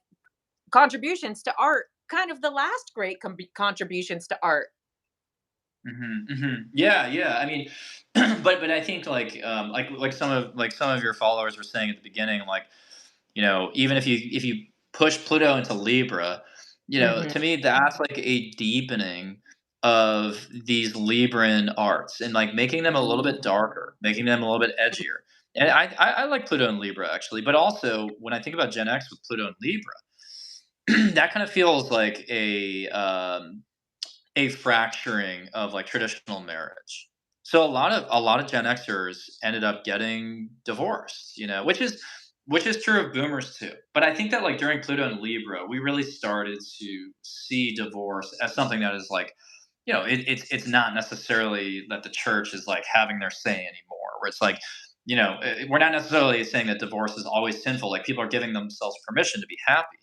contributions to art, kind of the last great contributions to art. mhm, mhm. Yeah, yeah. I mean, but I think like some of your followers were saying at the beginning, like, even if you push Pluto into Libra, Mhm. to me that's like a deepening of these Libran arts and like making them a little bit darker, making them a little bit edgier. And I like Pluto and Libra actually, but also when I think about Gen X with Pluto and Libra, that kind of feels like a fracturing of like traditional marriage. So a lot of Gen Xers ended up getting divorced, which is true of boomers too. But I think that like during Pluto and Libra, we really started to see divorce as something that is like, it's not necessarily that the church is like having their say anymore. Where it's like, we're not necessarily saying that divorce is always sinful. Like people are giving themselves permission to be happy,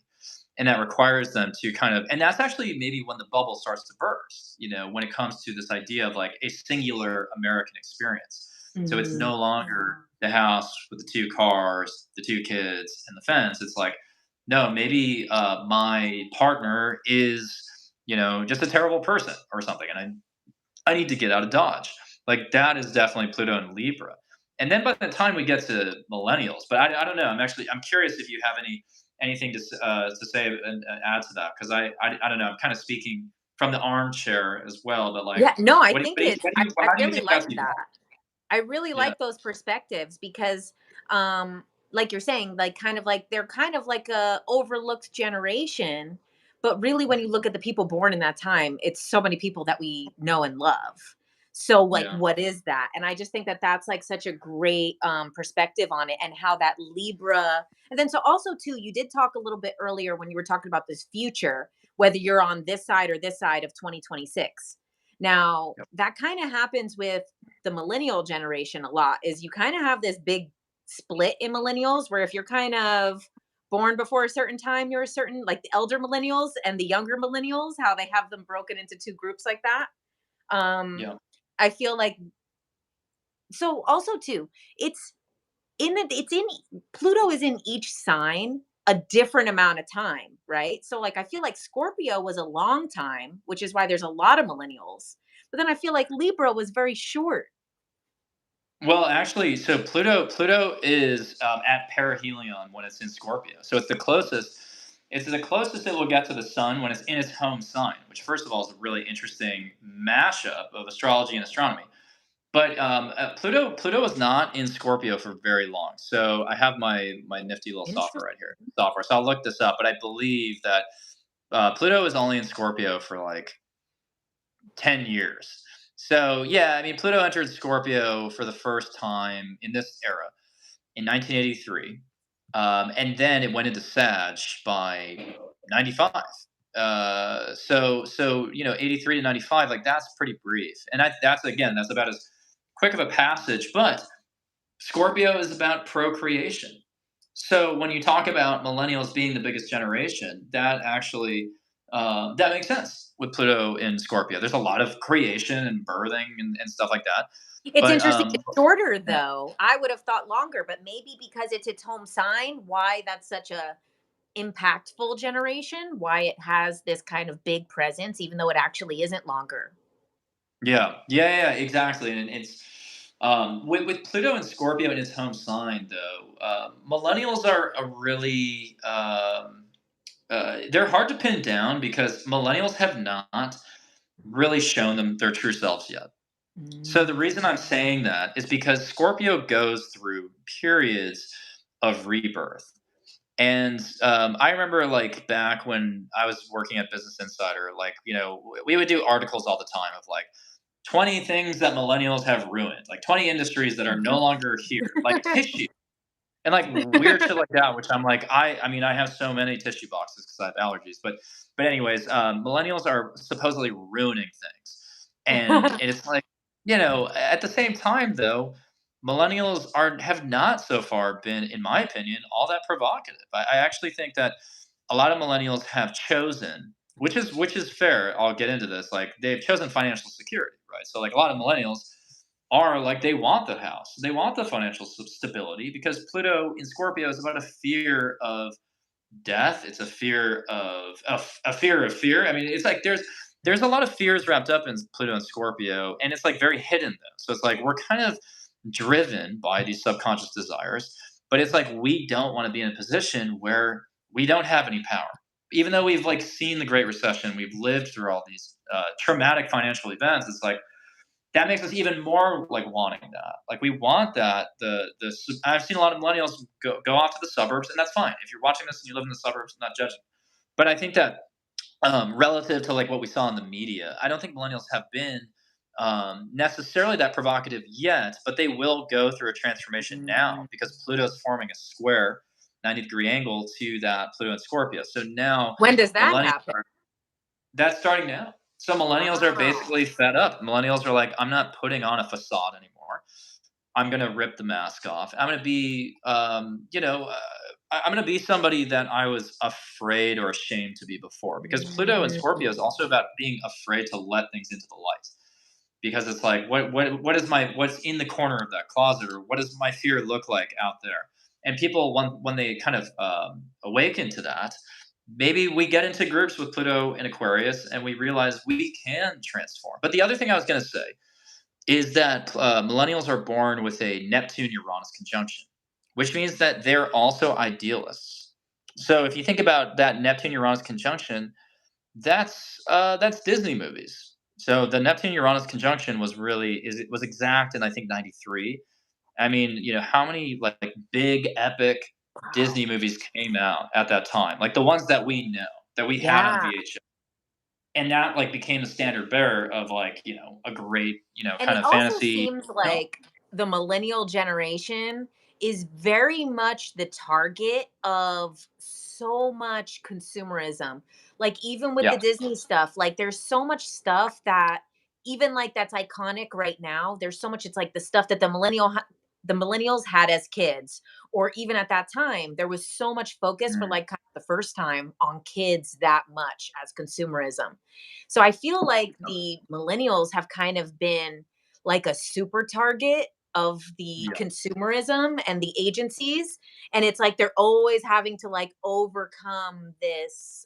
and that requires them to kind of, and that's actually maybe when the bubble starts to burst, when it comes to this idea of like a singular American experience. So it's Mhm. no longer the house with the two cars, the two kids, and the fence. It's like, no, maybe my partner is, just a terrible person or something, and I need to get out of Dodge. Like that is definitely Pluto and Libra. And then by the time we get to millennials, but I don't know. I'm curious if you have anything to say and add to that, because I don't know. I'm kind of speaking from the armchair as well, but like, Yeah, no, I what do think you, it's what do you, I how do you really think like that's that. evolved? I really Yeah, like those perspectives because like you're saying, like kind of like they're kind of like a overlooked generation, but really when you look at the people born in that time, it's so many people that we know and love. So like yeah, what is that? And I just think that that's like such a great perspective on it and how that Libra and then so also too you did talk a little bit earlier when you were talking about this future whether you're on this side or this side of 2026. Now, yep. that kind of happens with the millennial generation a lot is you kind of have this big split in millennials where if you're kind of born before a certain time you're a certain like the elder millennials and the younger millennials how they have them broken into two groups like that um Yeah. I feel like so also too it's it's in Pluto is in each sign a different amount of time, right? So like I feel like Scorpio was a long time, which is why there's a lot of millennials. But then I feel like Libra was very short. Well, actually, so Pluto is at perihelion when it's in Scorpio. So it's the closest. It's the closest it will get to the sun when it's in its home sign. Which, first of all, is a really interesting mashup of astrology and astronomy. But Pluto was not in Scorpio for very long. So I have my nifty little software Interesting. right here. Software. So I'll look this up. But I believe that Pluto is only in Scorpio for like 10 years. So yeah, I mean, Pluto entered Scorpio for the first time in this era in 1983, and then it went into Sag by 95. So 83 to 95, like that's pretty brief, and that's about as quick of a passage. But Scorpio is about procreation. So when you talk about millennials being the biggest generation, that actually that makes sense with Pluto in Scorpio. There's a lot of creation and birthing and stuff like that. It's But interesting it's shorter yeah, though. I would have thought longer, but maybe because it's its home sign, why that's such a impactful generation, why it has this kind of big presence, even though it actually isn't longer. yeah, exactly. And it's with Pluto and Scorpio in its home sign, though. Millennials are a really they're hard to pin down because millennials have not really shown them their true selves yet. So the reason I'm Mm. saying that is because Scorpio goes through periods of rebirth. And I remember like back when I was working at Business Insider, like, we would do articles all the time of like 20 things that millennials have ruined, like 20 industries that are no longer here, like tissue and like weird shit like that. Which I'm like, I mean, I have so many tissue boxes because I have allergies, but anyways, millennials are supposedly ruining things, and it's like, at the same time though, millennials have not so far been, in my opinion, all that provocative. I actually think that a lot of millennials have chosen, which is fair. I'll get into this. Like they've chosen financial security, right? So like a lot of millennials are like they want the house, they want the financial stability because Pluto in Scorpio is about a fear of death. It's a fear of a fear of fear. I mean, it's like there's a lot of fears wrapped up in Pluto and Scorpio, and it's like very hidden though. So it's like we're kind of driven by these subconscious desires, but it's like we don't want to be in a position where we don't have any power. Even though we've like seen the Great Recession, we've lived through all these traumatic financial events. It's like that makes us even more like wanting that. Like we want that. I've seen a lot of millennials go off to the suburbs, and that's fine. If you're watching this and you live in the suburbs, I'm not judging. But I think that relative to like what we saw in the media, I don't think millennials have been necessarily that provocative yet, but they will go through a transformation now Mm. because Pluto's forming a square 90-degree angle to that Pluto and Scorpio. So now When does that millennials happen? are that's starting now. So millennials are Wow. basically fed up. Millennials are like, I'm not putting on a facade anymore. I'm gonna rip the mask off. I'm gonna be, I'm gonna be somebody that I was afraid or ashamed to be before. Because Pluto and Scorpio is Mm. also about being afraid to let things into the light. Because it's like, what's in the corner of that closet, or what does my fear look like out there? And people, when they kind of awaken to that, maybe we get into groups with Pluto and Aquarius, and we realize we can transform. But the other thing I was going to say is that millennials are born with a Neptune Uranus conjunction, which means that they're also idealists. So if you think about that Neptune Uranus conjunction, that's Disney movies. So the Neptune Uranus conjunction was exact in I think 93. I mean, how many like big epic Wow. Disney movies came out at that time? Like the ones that we know, that we had on Yeah. VHS. And that like became the standard bearer of like, a great, And kind it of also fantasy seems film. like the millennial generation is very much the target of so much consumerism. Like even with the Yeah. Disney stuff, like there's so much stuff that even like that's iconic right now. There's so much it's like the stuff that the millennials had as kids or even at that time there was so much focus for Mm. like kind of the first time on kids that much as consumerism. So I feel like the millennials have kind of been like a super target of the Yeah. consumerism and the agencies, and it's like they're always having to like overcome this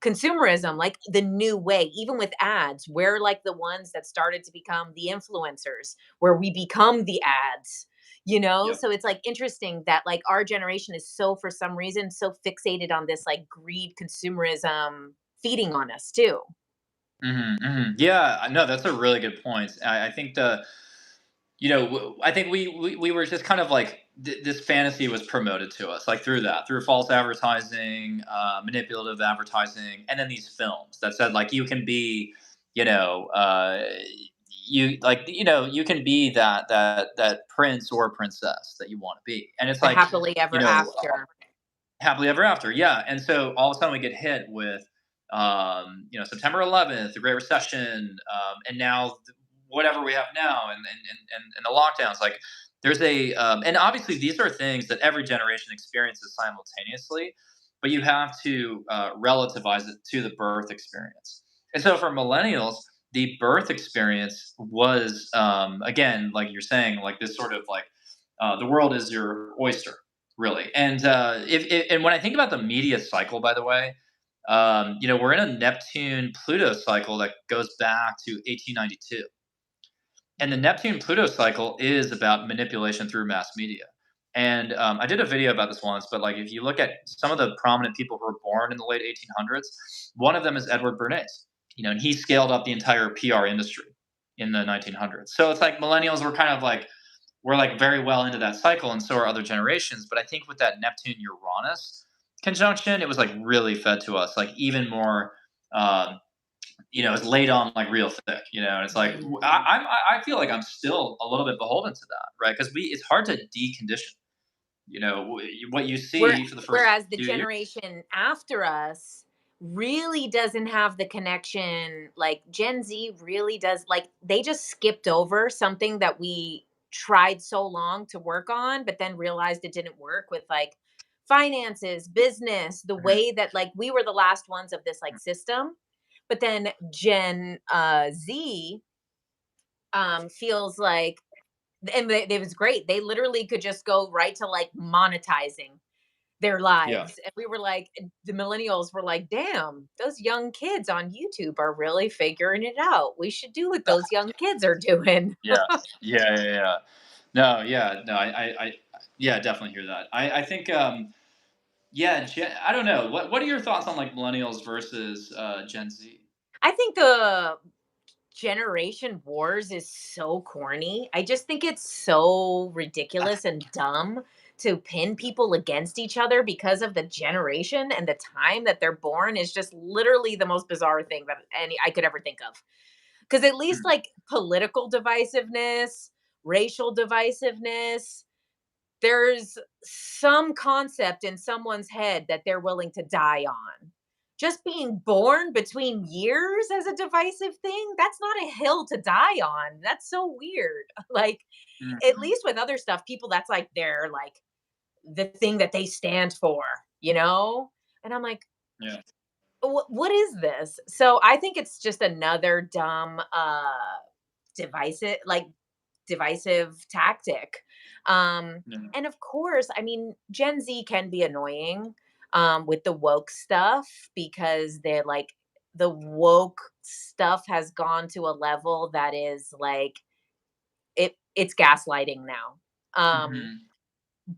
consumerism, like the new way. Even with ads, we're like the ones that started to become the influencers, where we become the ads, you know? Yep. So it's like interesting that like our generation is so, for some reason, so fixated on this like greed consumerism feeding on us too. Yeah, no, that's a really good point. I think I think we were just kind of like this fantasy was promoted to us, like through that, through false advertising, manipulative advertising, and then these films that said like you can be, you know, you can be that prince or princess that you want to be, and it's The like, happily you ever know, after. happily ever after, yeah. And so all of a sudden we get hit with, September 11th, the Great Recession, and now whatever we have now, and the lockdowns. Like, there's and obviously these are things that every generation experiences simultaneously, but you have to relativize it to the birth experience. And so for millennials, the birth experience was, again, like you're saying, like this sort of like, the world is your oyster, really. And and when I think about the media cycle, by the way, we're in a Neptune Pluto cycle that goes back to 1892, and the Neptune Pluto cycle is about manipulation through mass media. And I did a video about this once, but like if you look at some of the prominent people who were born in the late 1800s, one of them is Edward Bernays. And he scaled up the entire PR industry in the 1900s. So it's like millennials were kind of like, we're like very well into that cycle, and so are other generations. But I think with that Neptune Uranus conjunction, it was like really fed to us, like even more. It's laid on like real thick, and it's like Mhm. I feel like I'm still a little bit beholden to that, right? Because it's hard to decondition, what you Where see for the first whereas the few years. generation after us really doesn't have the connection, like Gen Z really does, like they just skipped over something that we tried so long to work on, but then realized it didn't work with like finances, business, the Mhm, way that like we were the last ones of this like system. But then Gen Z feels like, and it was great. They literally could just go right to like monetizing their yeah. lives. And we were like, the millennials were like, damn, those young kids on YouTube are really figuring it out. We should do what those young kids are doing. Yes. Yeah. No, yeah, no, yeah, definitely hear that. I think, yeah, I don't know. What are your thoughts on like millennials versus Gen Z? I think the generation wars is so corny. I just think it's so ridiculous and dumb to pin people against each other because of the generation and the time that they're born is just literally the most bizarre thing that any I could ever think of. Because at least Mm, like political divisiveness, racial divisiveness, there's some concept in someone's head that they're willing to die on. Just being born between years as a divisive thing, that's not a hill to die on. That's so weird. Like, at mhm, least with other stuff, people that's like they're like the thing that they stand for, you know? And I'm like, yeah. what is this? So I think it's just another dumb divisive like divisive tactic. Um, Yeah. and of course, I mean, Gen Z can be annoying with the woke stuff because they're like, the woke stuff has gone to a level that is like it's gaslighting now. Mhm.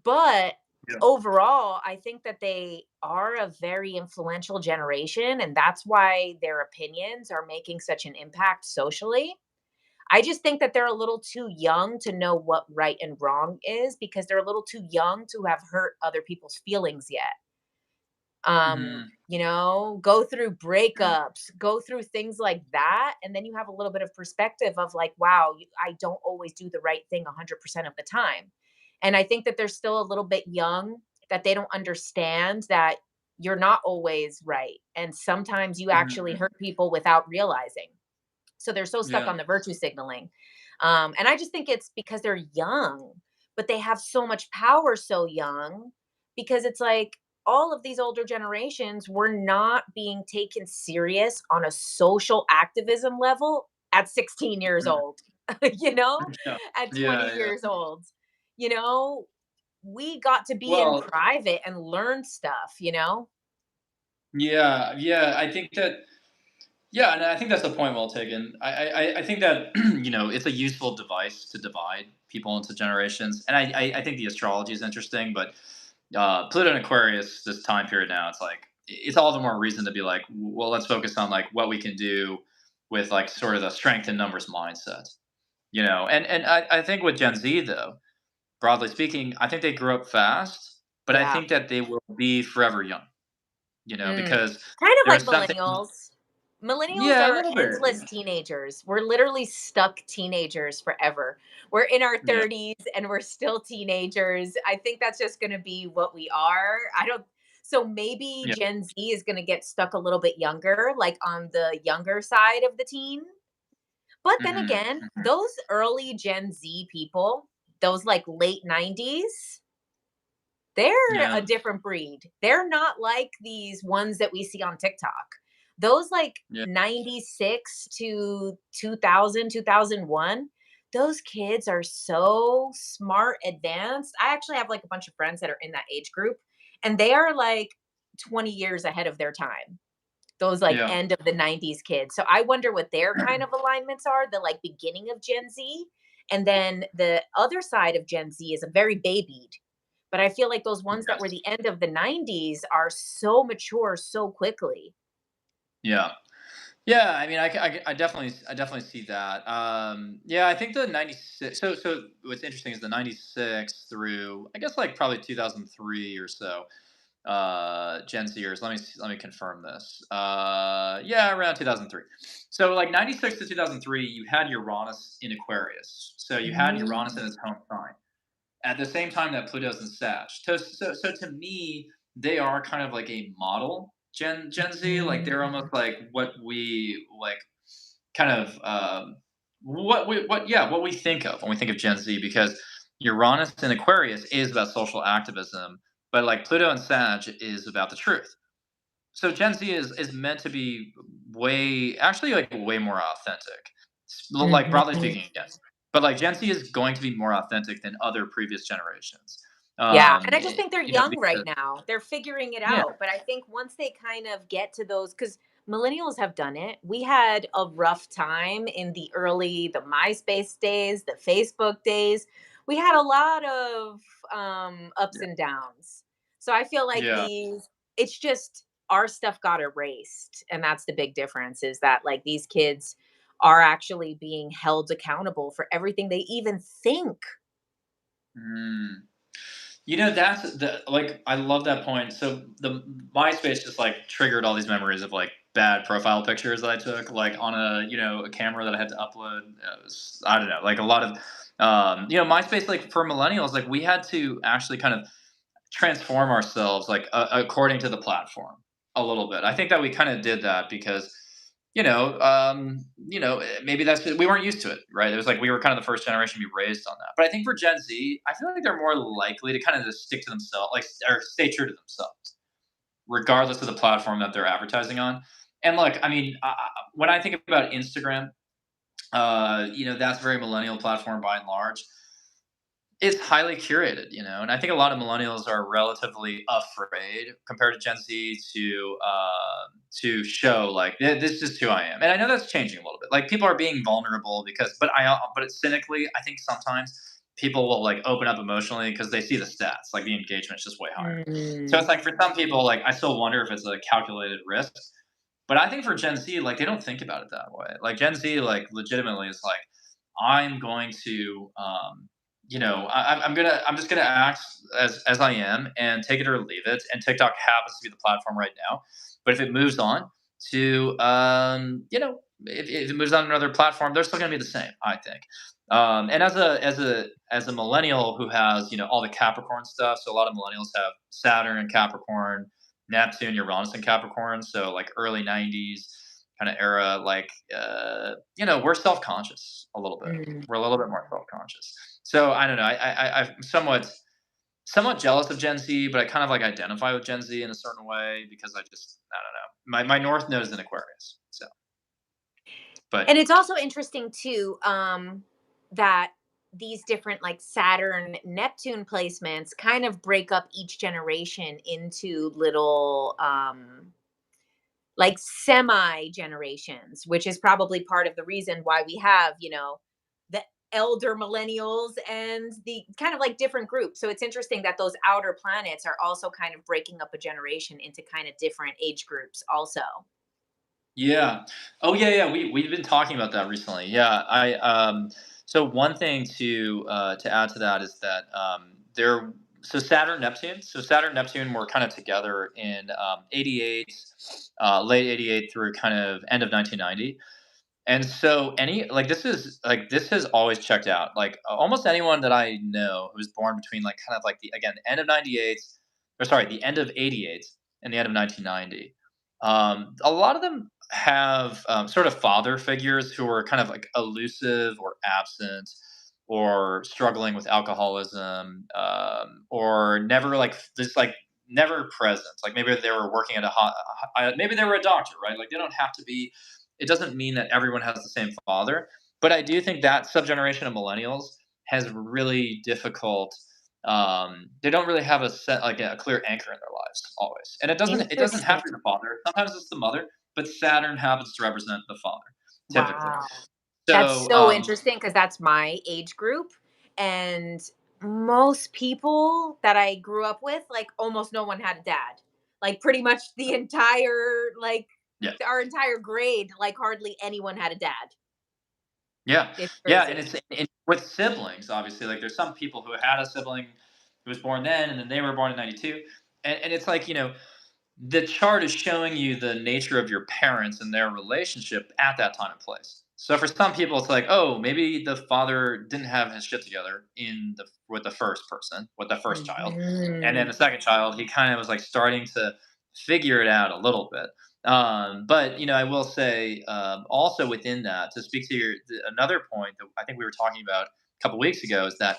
But Yeah. overall, I think that they are a very influential generation, and that's why their opinions are making such an impact socially. I just think that they're a little too young to know what right and wrong is because they're a little too young to have hurt other people's feelings yet. Mhm. Go through Yeah. breakups, go through things like that, and then you have a little bit of perspective of like, wow, I don't always do the right thing 100% of the time. And I think that they're still a little bit young, that they don't understand that you're not always right. And sometimes you actually Mhm. hurt people without realizing. So they're so stuck Yeah. on the virtue signaling. And I just think it's because they're young, but they have so much power so young because it's like all of these older generations were not being taken serious on a social activism level at 16 years Mhm. old. you know, Yeah. at 20 Yeah, yeah. years old. You know, we got to be in Well, private and learn stuff, you know? yeah, yeah, I think that yeah, and I think that's a point well taken. I think that it's a useful device to divide people into generations, and I think the astrology is interesting, but Pluto and Aquarius, this time period now, it's like it's all the more reason to be like, well, let's focus on like what we can do with like sort of the strength in numbers mindset, and I think with Gen Z though, broadly speaking, I think they grew up fast, but I Yeah. think that they will be forever young, Mm. because Kind of there like is something. millennials. Millennials Yeah, a are little bit. endless teenagers. We're literally stuck teenagers forever. We're in our Yeah, 30s and we're still teenagers. I think that's just going to be what we are. I don't So maybe yeah. Gen Z is going to get stuck a little bit younger, like on the younger side of the teen. But then Mhm, again, mhm. those early Gen Z people, those like late 90s, they're a Yeah, different breed. They're not like these ones that we see on TikTok. Those like yeah, 96 to 2000, 2001, those kids are so smart, advanced. I actually have like a bunch of friends that are in that age group, and they are like 20 years ahead of their time. Those like yeah. end of the 90s kids. So I wonder what their kind of alignments are, the like beginning of Gen Z. And then the other side of Gen Z is a very babied, but I feel like those ones that were Yes. the end of the 90s are so mature so quickly. Yeah. Yeah, I mean, I definitely see that. Yeah, I think the '96. So what's interesting is the '96 through I guess like probably 2003 or so. Gen Zers. Let me confirm this. Yeah, around 2003. So like '96 to 2003, you had Uranus in Aquarius. So you had Uranus in Mm, its home sign at the same time that Pluto's in Sag. So to me, they are kind of like a model Gen Z. Like they're mm, almost like what we like kind of what we think of when we think of Gen Z because Uranus in Aquarius is about social activism, but like Pluto and Sag is about the truth. So Gen Z is meant to be way actually like way more authentic. Like broadly mhm. speaking, yes. But like Gen Z is going to be more authentic than other previous generations. Yeah, and I just think they're young right Because now. They're figuring it yeah, out, but I think once they kind of get to those, because millennials have done it. We had a rough time in the MySpace days, the Facebook days. We had a lot of ups yeah, and downs. So I feel like yeah. it's just our stuff got erased, and that's the big difference is that like these kids are actually being held accountable for everything they even think. Mm. That's the like I love that point. So the MySpace just like triggered all these memories of like bad profile pictures that I took like on a camera that I had to upload. I don't know, like a lot of MySpace like for millennials like we had to actually kind of transform ourselves like according to the platform a little bit. I think that we kind of did that because maybe we weren't used to it, right? It was like we were kind of the first generation to be raised on that. But I think for Gen Z, I feel like they're more likely to kind of just stick to themselves, like or stay true to themselves, regardless of the platform that they're advertising on. And look, I mean, when I think about Instagram, that's a very millennial platform by and large. It's highly curated, and I think a lot of millennials are relatively afraid compared to Gen Z to show like this is who I am, and I know that's changing a little bit. Like people are being vulnerable but it's cynically, I think sometimes people will like open up emotionally because they see the stats, like the engagement is just way higher. So Mm. it's like for some people, like I still wonder if it's a calculated risk, but I think for Gen Z, like they don't think about it that way. Like Gen Z, like legitimately is like I'm going to I'm just gonna act as I am and take it or leave it. And TikTok happens to be the platform right now. But if it moves on to if it moves on to another platform, they're still gonna be the same, I think. And as a millennial who has all the Capricorn stuff, so a lot of millennials have Saturn and Capricorn, Neptune, Uranus and Capricorn, so like early '90s kind of era, like we're self conscious a little bit. Mm. We're a little bit more self conscious. So I don't know. I'm somewhat jealous of Gen Z, but I kind of like identify with Gen Z in a certain way because I don't know. My North Node is in Aquarius. So, but And it's also interesting too. that these different like Saturn, Neptune placements kind of break up each generation into little like semi generations, which is probably part of the reason why we have, the elder millennials and the kind of like different groups. So it's interesting that those outer planets are also kind of breaking up a generation into kind of different age groups also. Yeah. Oh, yeah, yeah. We've been talking about that recently. Yeah. So one thing to add to that is that there. So Saturn Neptune were kind of together in 88, late 88 through kind of end of 1990. And so this has always checked out. Like almost anyone that I know who was born between like kind of like the again end of 98, or sorry, the end of 88 and the end of 1990. A lot of them have sort of father figures who are kind of like elusive or absent or struggling with alcoholism, or never like just like never present. Like maybe they were working at maybe they were a doctor, right? Like they don't have to be. It doesn't mean that everyone has the same father, but I do think that subgeneration of millennials has really difficult. They don't really have a set like a clear anchor in their lives always, and it doesn't have Interesting. to be the father. Sometimes it's the mother, but Saturn happens to represent the father typically. Wow. That's So so interesting because that's my age group. And most people that I grew up with, like almost no one had a dad. Like pretty much the entire, like yeah, our entire grade, like hardly anyone had a dad. yeah, It's yeah, and crazy. it's with siblings. Obviously, like there's some people who had a sibling who was born then, and then they were born in '92, and it's like the chart is showing you the nature of your parents and their relationship at that time and place. So for some people, it's like, oh, maybe the father didn't have his shit together with the first person, with the first child, and then Mhm. the second child, he kind of was like starting to figure it out a little bit. But I will say also within that, to speak to another point that I think we were talking about a couple weeks ago, is that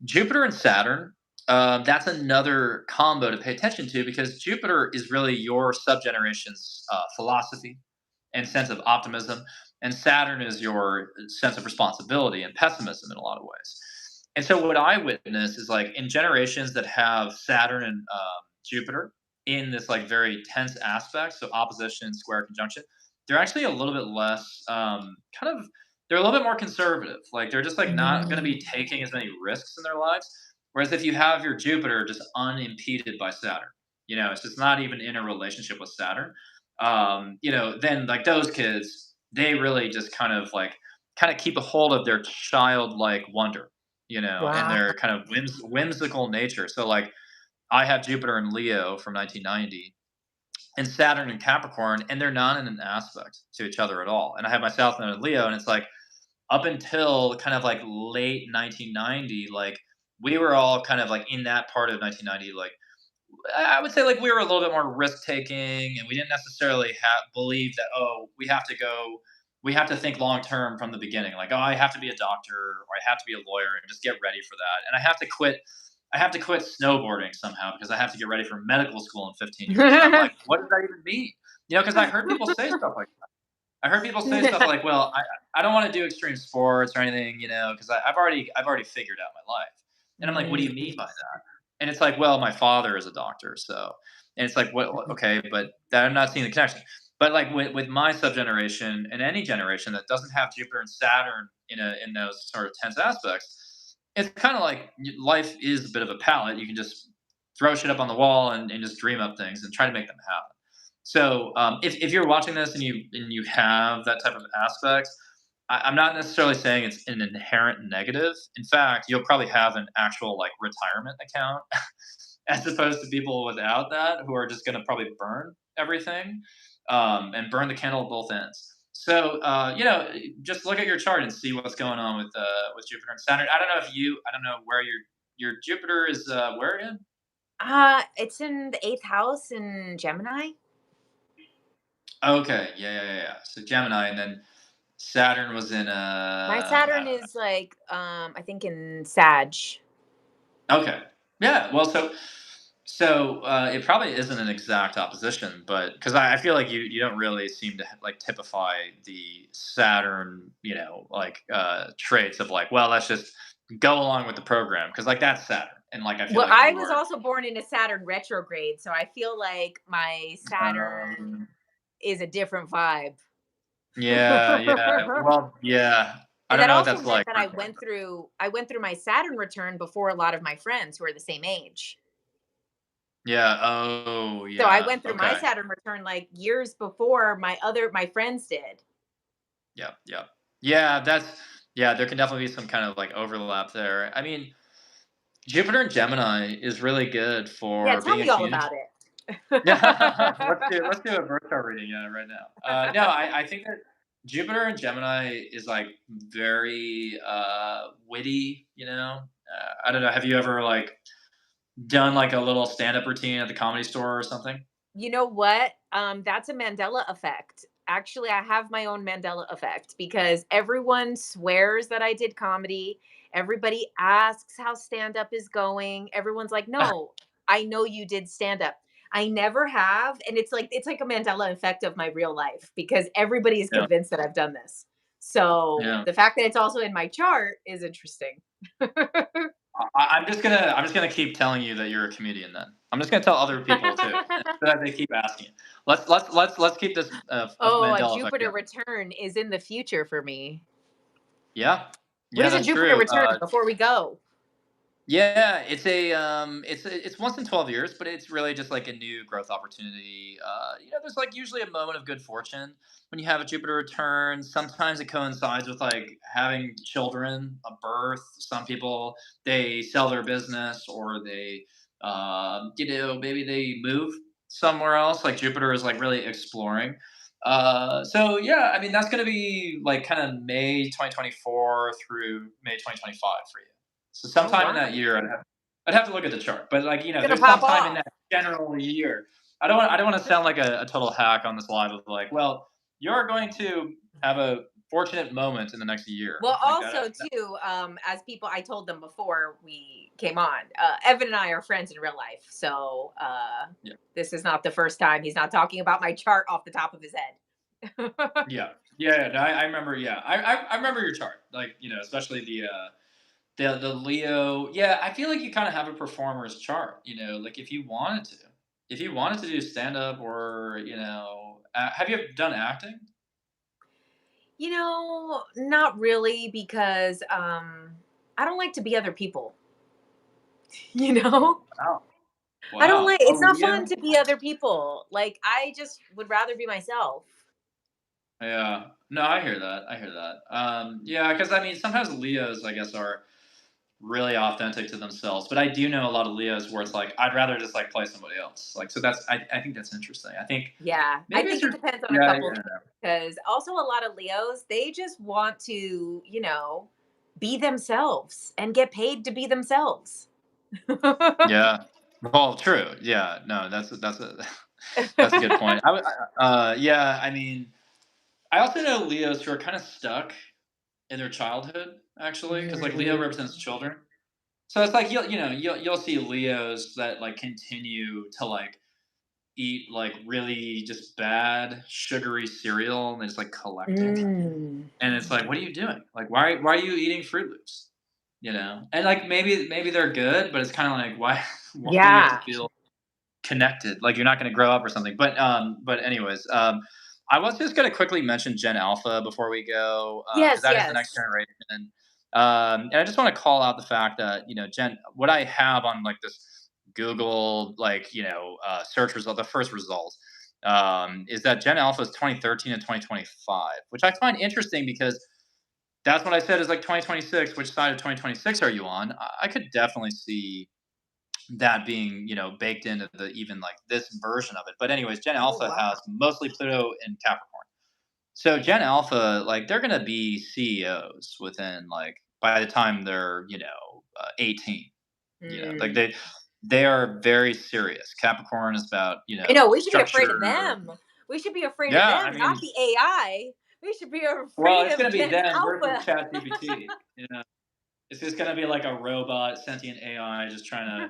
Jupiter and Saturn, that's another combo to pay attention to because Jupiter is really your subgeneration's philosophy and sense of optimism, and Saturn is your sense of responsibility and pessimism in a lot of ways. And so, what I witness is like in generations that have Saturn and Jupiter in this like very tense aspect, so opposition, square, conjunction, they're actually a little bit less kind of they're a little bit more conservative. Like they're just like not going to be Mm. taking as many risks in their lives. Whereas if you have your Jupiter just unimpeded by Saturn, it's just not even in a relationship with Saturn. Then like those kids, they really just kind of keep a hold of their childlike wonder, and Wow. their kind of whimsical nature. So like I have Jupiter in Leo from 1990 and Saturn in Capricorn, and they're not in an aspect to each other at all. And I have my South Node in Leo, and it's like up until kind of like late 1990, like we were all kind of like in that part of 1990, like I would say like we were a little bit more risk taking, and we didn't necessarily believe that we have to think long term from the beginning. Like, oh, I have to be a doctor or I have to be a lawyer and just get ready for that, and I have to quit snowboarding somehow because I have to get ready for medical school in 15 years. And I'm like, what does that even mean? Because I heard people say stuff like I heard people say stuff like, "Well, I don't want to do extreme sports or anything, because I've already figured out my life." And I'm like, "What do you Mm. mean by that?" And it's like, "Well, my father is a doctor, so." And it's like, "Well, okay, but I'm not seeing the connection." But like with my subgeneration and any generation that doesn't have Jupiter and Saturn in those sort of tense aspects, it's kind of like life is a bit of a palette. You can just throw shit up on the wall and just dream up things and try to make them happen. So if you're watching this and you have that type of aspect, I'm not necessarily saying it's an inherent negative. In fact, you'll probably have an actual like retirement account as opposed to people without that who are just going to probably burn everything and burn the candle at both ends. So just look at your chart and see what's going on with Jupiter and Saturn. I don't know where your Jupiter is. Where again? It's in the eighth house in Gemini. Okay, yeah, yeah, yeah, yeah. So Gemini, and then Saturn was in My I Saturn don't is like I think in Sag. know. Okay. Yeah. Well, So it probably isn't an exact opposition, but because I feel like you don't really seem to like typify the Saturn, like traits of like, well, let's just go along with the program because like that's Saturn, and like I feel Well, like I you was are. also born in a Saturn retrograde, so I feel like my Saturn Um, is a different vibe. yeah, yeah. Well, yeah. I And don't that know what also that's meant like that personally. I went through my Saturn return before a lot of my friends who are the same age. Yeah. Oh, So I yeah. went through my Okay. Saturn return like years before my friends did. Yeah. Yeah. Yeah. Yeah. There can definitely be some kind of like overlap there. I mean, Jupiter and Gemini is really good Yeah, for tell being a me all communicator. about it. Yeah, let's do a birth chart reading right now. No, I think that Jupiter and Gemini is like very witty. I don't know. Have you ever like done like a little stand up routine at the comedy store or something? You know what? That's a Mandela effect. Actually, I have my own Mandela effect because everyone swears that I did comedy. Everybody asks how stand up is going. Everyone's like, "No, I know you did stand up." I never have, and it's like a Mandela effect of my real life because everybody is Yeah, convinced that I've done this. So, yeah. the fact that it's also in my chart is interesting. I'm just gonna keep telling you that you're a comedian. Then I'm just gonna tell other people too, and so that they keep asking. Let's keep this Oh, a Mandela effect Jupiter going. return is in the future for me. Yeah, What yeah, is a that's Jupiter true. return before we go? Yeah, it's once in 12 years, but it's really just like a new growth opportunity. There's like usually a moment of good fortune when you have a Jupiter return. Sometimes it coincides with like having children, a birth. Some people they sell their business or they, maybe they move somewhere else. Like Jupiter is like really exploring. So yeah, I mean that's gonna be like kind of May 2024 through May 2025 for you. So Oh, sometime in that wow. year, I'd have to look at the chart, but like It's gonna there's pop some time in off. that general year. I don't want to sound like a total hack on this live of like, well, you're going to have a fortunate moment in the next year, Well, like that. also too, as people, I told them before we came on, Evan and I are friends in real life. So Yeah, this is not the first time he's not talking about my chart off the top of his head. yeah, yeah. No, I remember. Yeah, I remember your chart. Like especially the Leo. Yeah, I feel like you kind of have a performer's chart. Like if you wanted to do stand up or have you done acting? Not really because I don't like to be other people. You know? Wow. I don't Wow. like A it's not fun Leo? to be other people. Like I just would rather be myself. Yeah. No, I hear that. I hear that. Yeah, because I mean, sometimes Leos, I guess, are really authentic to themselves. But I do know a lot of Leos where it's like, I'd rather just like play somebody else. Like, so I think that's interesting. I think Yeah, I maybe it's think it your, depends on a yeah, couple yeah, things because also a lot of Leos, they just want to, be themselves and get paid to be themselves. yeah. Well, true. Yeah. No, that's a good point. Yeah. I mean, I also know Leos who are kind of stuck in their childhood, actually, because like Leo Mm. represents children. So it's like you'll see Leos that like continue to like eat like really just bad sugary cereal and they just like collect it. Mm. And it's like, what are you doing? Like why are you eating Fruit Loops? And like maybe they're good, but it's kind of like why do you have to Yeah. feel connected? Like you're not going to grow up or something. But anyways, I was just going to quickly mention Gen Alpha before we go because Yes, that is the next yes. generation. And I just want to call out the fact that Gen what I have on like this Google like search result, the first result is that Gen Alpha is 2013 and 2025, which I find interesting because that's what I said is like 2026. Which side of 2026 are you on? I could definitely see that being baked into the even like this version of it. But anyways, Gen Oh, Alpha has wow. mostly Pluto and Capricorn. So Gen Alpha, like they're gonna be CEOs within like by the time they're 18. Like Mm. they are very serious. Capricorn is about I know, we should be afraid of structure. them. We should be afraid of Yeah, them, I not mean, the AI. We should be well, afraid it's of gonna be Gen them versus Alpha. ChatGPT. It's just gonna be like a robot, sentient AI, just trying to,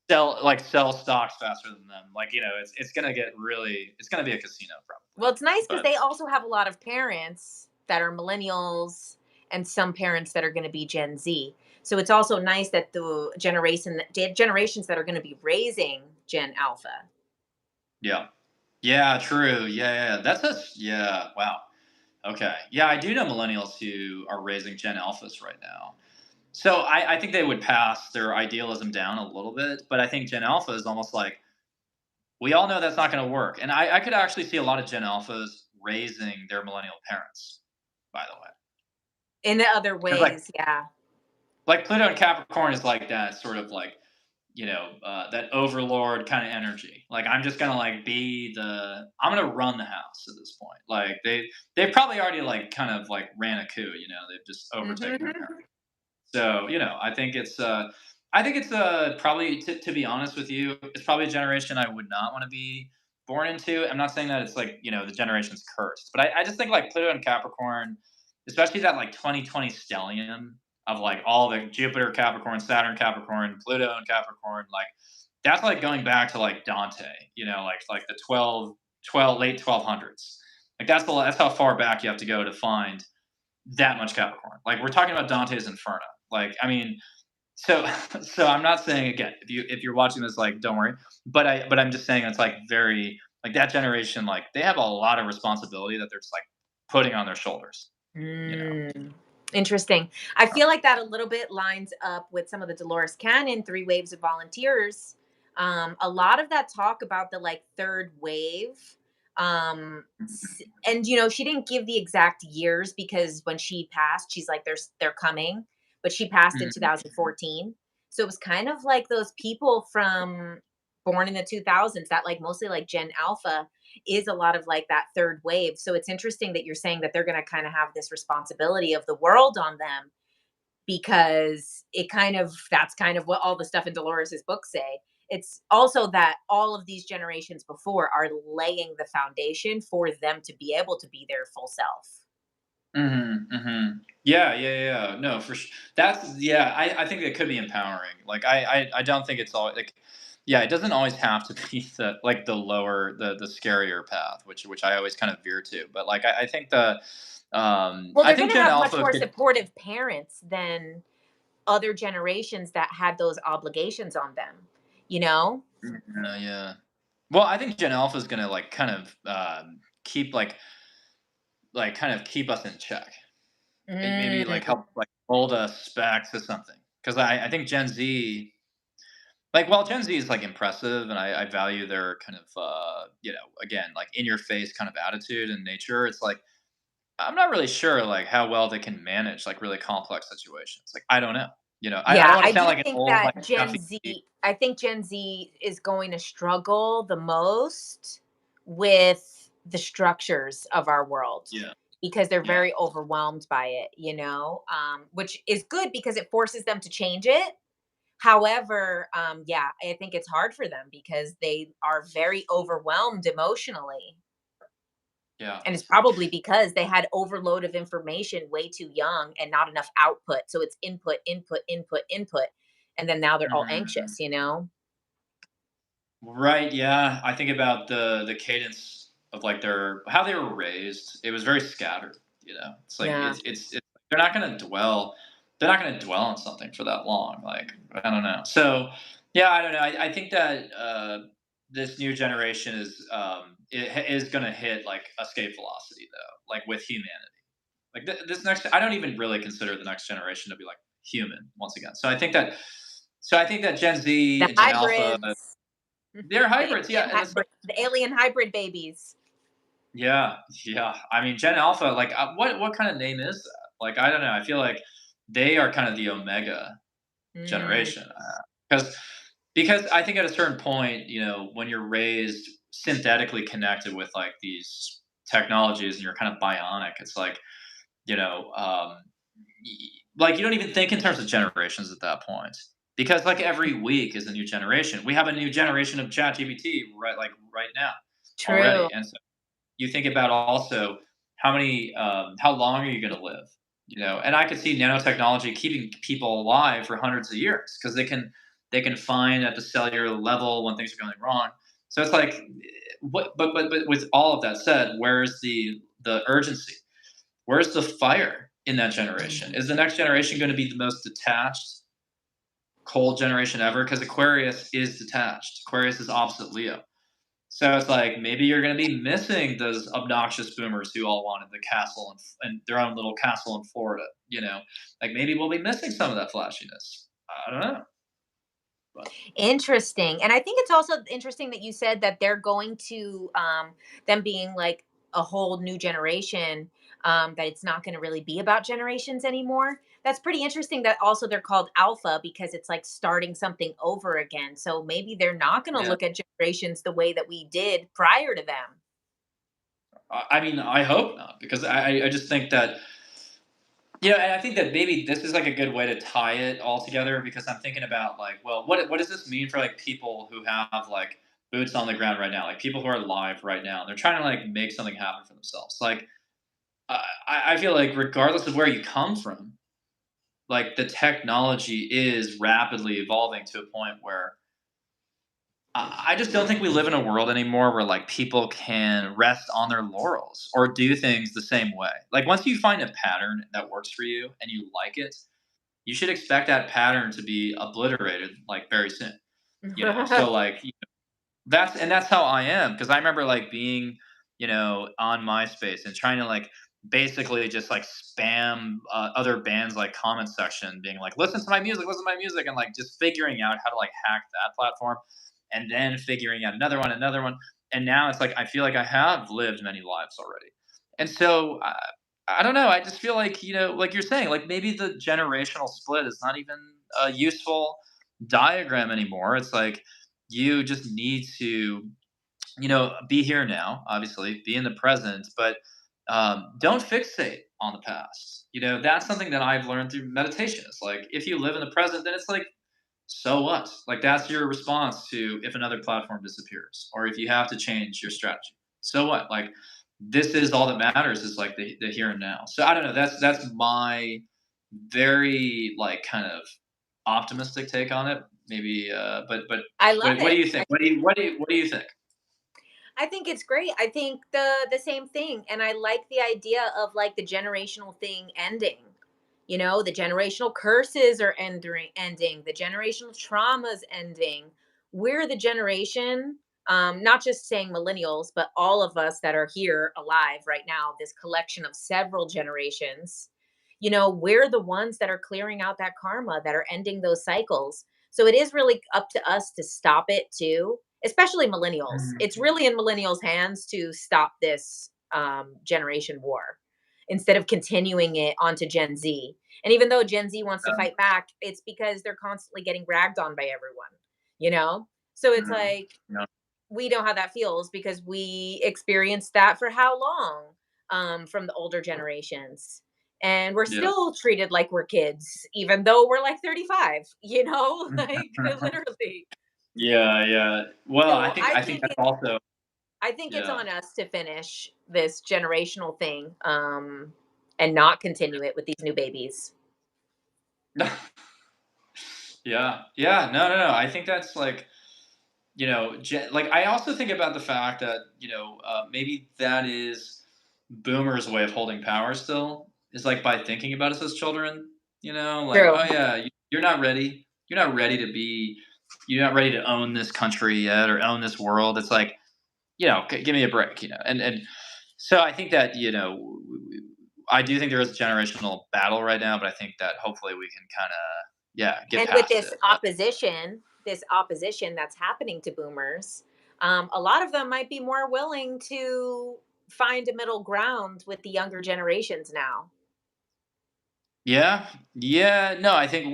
sell stocks faster than them. Like, it's gonna get really, it's gonna be a casino probably. Well, it's nice because But they also have a lot of parents that are millennials and some parents that are going to be Gen Z. So it's also nice that the generations that are going to be raising Gen Alpha. yeah, yeah, true, yeah, yeah. Yeah, wow, okay, yeah. I do know millennials who are raising Gen Alphas right now. So I think they would pass their idealism down a little bit, but I think Gen Alpha is almost like we all know that's not going to work. And I could actually see a lot of Gen Alphas raising their millennial parents, by the way. In the other Because like ways, yeah. like Pluto and Capricorn is like that sort of like that overlord kind of energy. Like I'm just gonna like I'm gonna run the house at this point. Like they probably already like kind of like ran a coup. They've just overtaken their parents. Hmm. So, I think it's probably to be honest with you, it's probably a generation I would not want to be born into. I'm not saying that it's like, the generation's cursed, but I just think like Pluto and Capricorn, especially that like 2020 stellium of like all the Jupiter Capricorn, Saturn Capricorn, Pluto and Capricorn, like that's like going back to like Dante, like the 12 late 1200s. Like that's how far back you have to go to find that much Capricorn. Like we're talking about Dante's Inferno. Like I mean, so so I'm not saying again if you're watching this like don't worry, but I'm just saying it's like very like that generation like they have a lot of responsibility that they're just like putting on their shoulders. You know. Mm, interesting. I feel like that a little bit lines up with some of the Dolores Cannon Three Waves of Volunteers. A lot of that talk about the like third wave. And she didn't give the exact years because when she passed, she's like, they're coming, but she passed in Mhm. 2014. So it was kind of like those people from born in the 2000s that like mostly like Gen Alpha is a lot of like that third wave. So it's interesting that you're saying that they're going to kind of have this responsibility of the world on them because that's kind of what all the stuff in Dolores's book say. It's also that all of these generations before are laying the foundation for them to be able to be their full self. Mhm. Mhm. Yeah, yeah, yeah. Yeah. No, for sure. That's yeah. I think it could be empowering. Like I don't think it's all like. Yeah, it doesn't always have to be the lower the scarier path, which I always kind of veer to. But like I think Well, I they're going think to Gen have much Alpha more could. supportive parents than other generations that had those obligations on them, you know? Yeah, yeah. Well, I think Gen Alpha is gonna like kind of keep kind of keep us in check. Maybe like Mm, help like hold us back to something. Because I think Gen Z like while Gen Z is like impressive and I value their kind of again like in your face kind of attitude and nature, it's like I'm not really sure like how well they can manage like really complex situations. Like I don't know. I Yeah, don't want I to sound do like an think old that like stuffy. I think Gen Z is going to struggle the most with the structures of our world Yeah, because they're yeah. very overwhelmed by it, which is good because it forces them to change it. However, yeah, I think it's hard for them because they are very overwhelmed emotionally. Yeah. And it's probably because they had overload of information way too young and not enough output. So it's input, input, input, input. And then now they're all Mhm. anxious. Right, yeah. I think about the cadence of like their how they were raised. It was very scattered, It's like Yeah. it's they're not going to dwell on something for that long. Like I don't know. So, yeah, I don't know. I think that this new generation is going to hit like escape velocity though, like with humanity. Like this next I don't even really consider the next generation to be like human once again. So I think that Gen The Z and Gen Alpha hybrids, they're hybrids, yeah, and it's the alien hybrid babies. yeah, yeah. I mean, Gen Alpha, like, what kind of name is that? Like, I don't know. I feel like they are kind of the Omega Mm, generation, because because I think at a certain point, when you're raised synthetically connected with like these technologies and you're kind of bionic, it's like you know, like you don't even think in terms of generations at that point. Because like every week is a new generation. We have a new generation of ChatGPT right now true. already, and so you think about also how long are you going to live? And I could see nanotechnology keeping people alive for hundreds of years because they can find at the cellular level when things are going wrong. So it's like, but with all of that said, where's the urgency? Where's the fire in that generation? Is the next generation going to be the most detached, cold generation ever? Because Aquarius is detached. Aquarius is opposite Leo. So it's like maybe you're going to be missing those obnoxious boomers who all wanted the castle and their own little castle in Florida. Like maybe we'll be missing some of that flashiness. I don't know, but Interesting. And I think it's also interesting that you said that they're going to them being like a whole new generation, that it's not going to really be about generations anymore. That's pretty interesting that also they're called alpha because it's like starting something over again. So maybe they're not going to yeah. look at generations the way that we did prior to them. I mean, I hope not because I just think that and I think that maybe this is like a good way to tie it all together because I'm thinking about like, well, what does this mean for like people who have like boots on the ground right now, like people who are live right now, they're trying to like make something happen for themselves. Like, I feel like regardless of where you come from, like the technology is rapidly evolving to a point where I just don't think we live in a world anymore where like people can rest on their laurels or do things the same way. Like once you find a pattern that works for you and you like it, you should expect that pattern to be obliterated like very soon. So like that's how I am because I remember like being on MySpace and trying to like basically just like spam other bands like comment section being like listen to my music and like just figuring out how to like hack that platform and then figuring out another one and now it's like I feel like I have lived many lives already and so I don't know. I just feel like like you're saying, like maybe the generational split is not even a useful diagram anymore. It's like you just need to, be here now. Obviously, be in the present, but don't fixate on the past. That's something that I've learned through meditation. It's like if you live in the present, then it's like so what? Like that's your response to if another platform disappears or if you have to change your strategy. So what? Like this is all that matters is like the here and now. So I don't know. That's my very like kind of optimistic take on it. Maybe but I love what do it. you think? What do you think? I think it's great. I think the same thing, and I like the idea of like the generational thing ending. The generational curses are ending. The generational traumas ending. We're the generation, not just saying millennials, but all of us that are here alive right now. This collection of several generations. We're the ones that are clearing out that karma, that are ending those cycles. So it is really up to us to stop it too, especially millennials. Mm, It's really in millennials' hands to stop this generation war instead of continuing it onto Gen Z. And even though Gen Z wants to um, fight back, it's because they're constantly getting ragged on by everyone, you know? So it's mm, like, no, we know how that feels because we experienced that for how long, from the older generations. And we're yeah. still treated like we're kids, even though we're like 35, like literally. Yeah, yeah. Well, I So think I think that's also I think it's yeah. on us to finish this generational thing, and not continue it with these new babies. Yeah, yeah. No, no, no. I think that's like like I also think about the fact that maybe that is boomers way of holding power still is like by thinking about us as children, like True. oh yeah, you're not ready, you're not ready to own this country yet or own this world. It's like give me a break, and so I think that I do think there is a generational battle right now, but I think that hopefully we can kind of get And with past this it. opposition that's happening to boomers, a lot of them might be more willing to find a middle ground with the younger generations now. Yeah, yeah. No, I think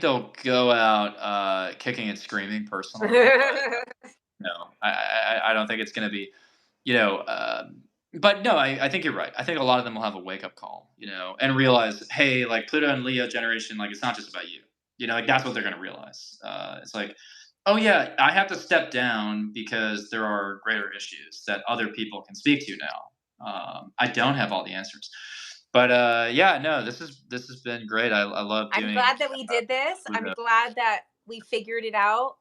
they'll go out kicking and screaming personally, but no, I don't think it's going to be, you know. But no, I think you're right. I think a lot of them will have a wake up call, and realize, hey, like Pluto and Leo generation, like it's not just about you, like that's what they're going to realize. It's like, oh yeah, I have to step down because there are greater issues that other people can speak to now. I don't have all the answers. But yeah, no, this has been great. I love I'm doing glad that we did this. I'm Pluto. glad that we figured it out.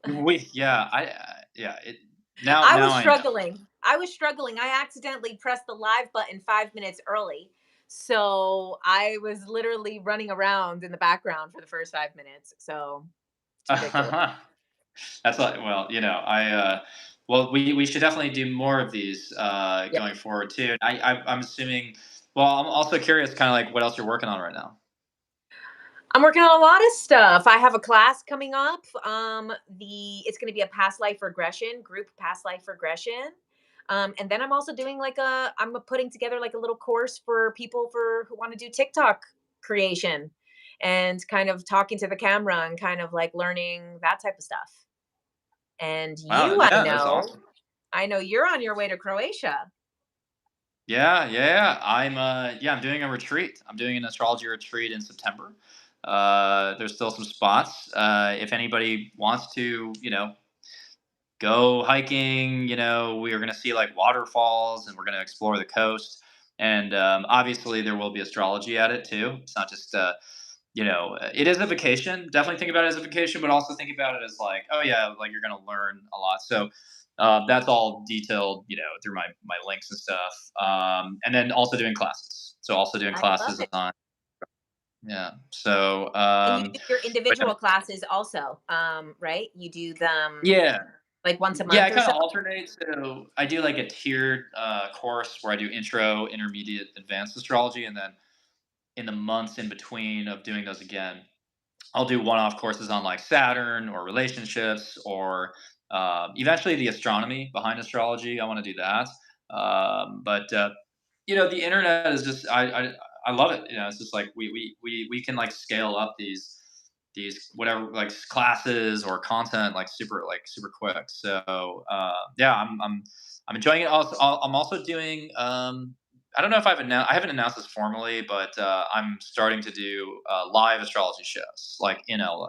We yeah, yeah, it I now was I know. struggling. I was struggling. I accidentally pressed the live button 5 minutes early. So I was literally running around in the background for the first 5 minutes. So it's ridiculous. That's like, well, well, we should definitely do more of these Yep. going forward too. I'm assuming. Well, I'm also curious, kind of like what else you're working on right now. I'm working on a lot of stuff. I have a class coming up. The It's going to be a past life regression group, past life regression. And then I'm also doing I'm putting together like a little course for people for who want to do TikTok creation and kind of talking to the camera and kind of like learning that type of stuff. And Wow, you, yeah, that's awesome. I know you're on your way to Croatia. Yeah, yeah, yeah. I'm doing a retreat. I'm doing an astrology retreat in September. There's still some spots. If anybody wants to, go hiking. We are going to see like waterfalls, and we're going to explore the coast. And obviously, there will be astrology at it too. It's not just, it is a vacation. Definitely think about it as a vacation, but also think about it as like, oh yeah, like you're going to learn a lot. So that's all detailed, through my links and stuff. And then also doing classes. So also doing I love classes it. on, yeah. So, And you do your but individual classes also, right? You do them yeah, like once a yeah, I month or kind so? of alternate. So I do like a tiered course where I do intro, intermediate, advanced astrology, and then in the months in between of doing those again, I'll do one-off courses on like Saturn or relationships or eventually the astronomy behind astrology. I want to do that, but the internet is just I love it. It's just like we can like scale up these whatever like classes or content like super quick. So yeah, I'm enjoying it. Also, I'm also doing. I don't know if I haven't announced this formally, but I'm starting to do live astrology shows like in LA.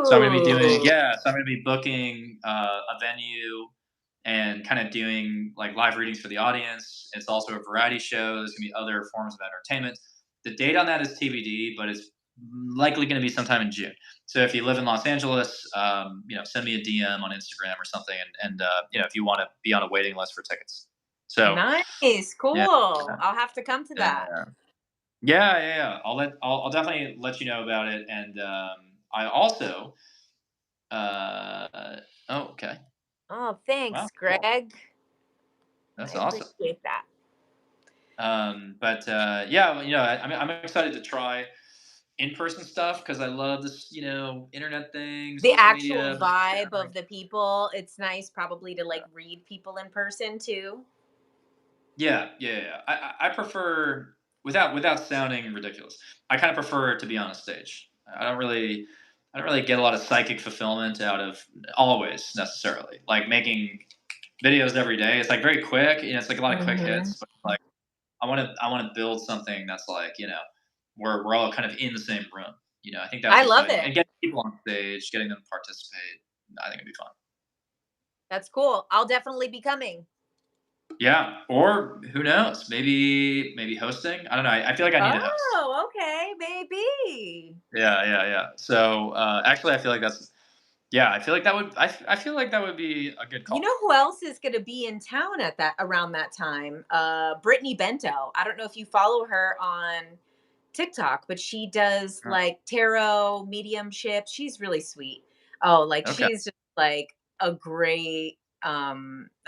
So I'm gonna be doing, Ooh, yeah. So I'm gonna be booking a venue and kind of doing like live readings for the audience. It's also a variety show. There's gonna be other forms of entertainment. The date on that is TBD, but it's likely going to be sometime in June. So if you live in Los Angeles, send me a DM on Instagram or something, and if you want to be on a waiting list for tickets. So nice, yeah, cool. I'll have to come to yeah, that. yeah, yeah, yeah. I'll definitely let you know about it, and I also oh, okay, Oh, wow, thanks, cool, Greg. I that's awesome. appreciate that. But yeah, I'm excited to try in-person stuff because I love this, internet thing, The social actual media, just vibe sharing. of the people, it's nice probably to like read people in person too. Yeah, yeah, yeah, yeah. I prefer, without sounding ridiculous. I kind of prefer to be on a stage. I don't really get a lot of psychic fulfillment out of always necessarily like making videos every day. It's like very quick. It's like a lot of quick Hmm. hits, but like I want to build something that's like we're all kind of in the same room. I think that's I love exciting, it. and getting people on stage, getting them to participate. I think it'd be fun. That's cool. I'll definitely be coming. Yeah, or who knows? Maybe hosting. I don't know. I feel like I need a host. Oh, okay, maybe. Yeah, yeah, yeah. So actually, I feel like that's yeah. I feel like that would I feel like that would be a good You call. know who else is going to be in town at that around that time? Brittany Bento. I don't know if you follow her on TikTok, but she does Huh. like tarot mediumship. She's really sweet. Oh, like Okay. she's just like a great I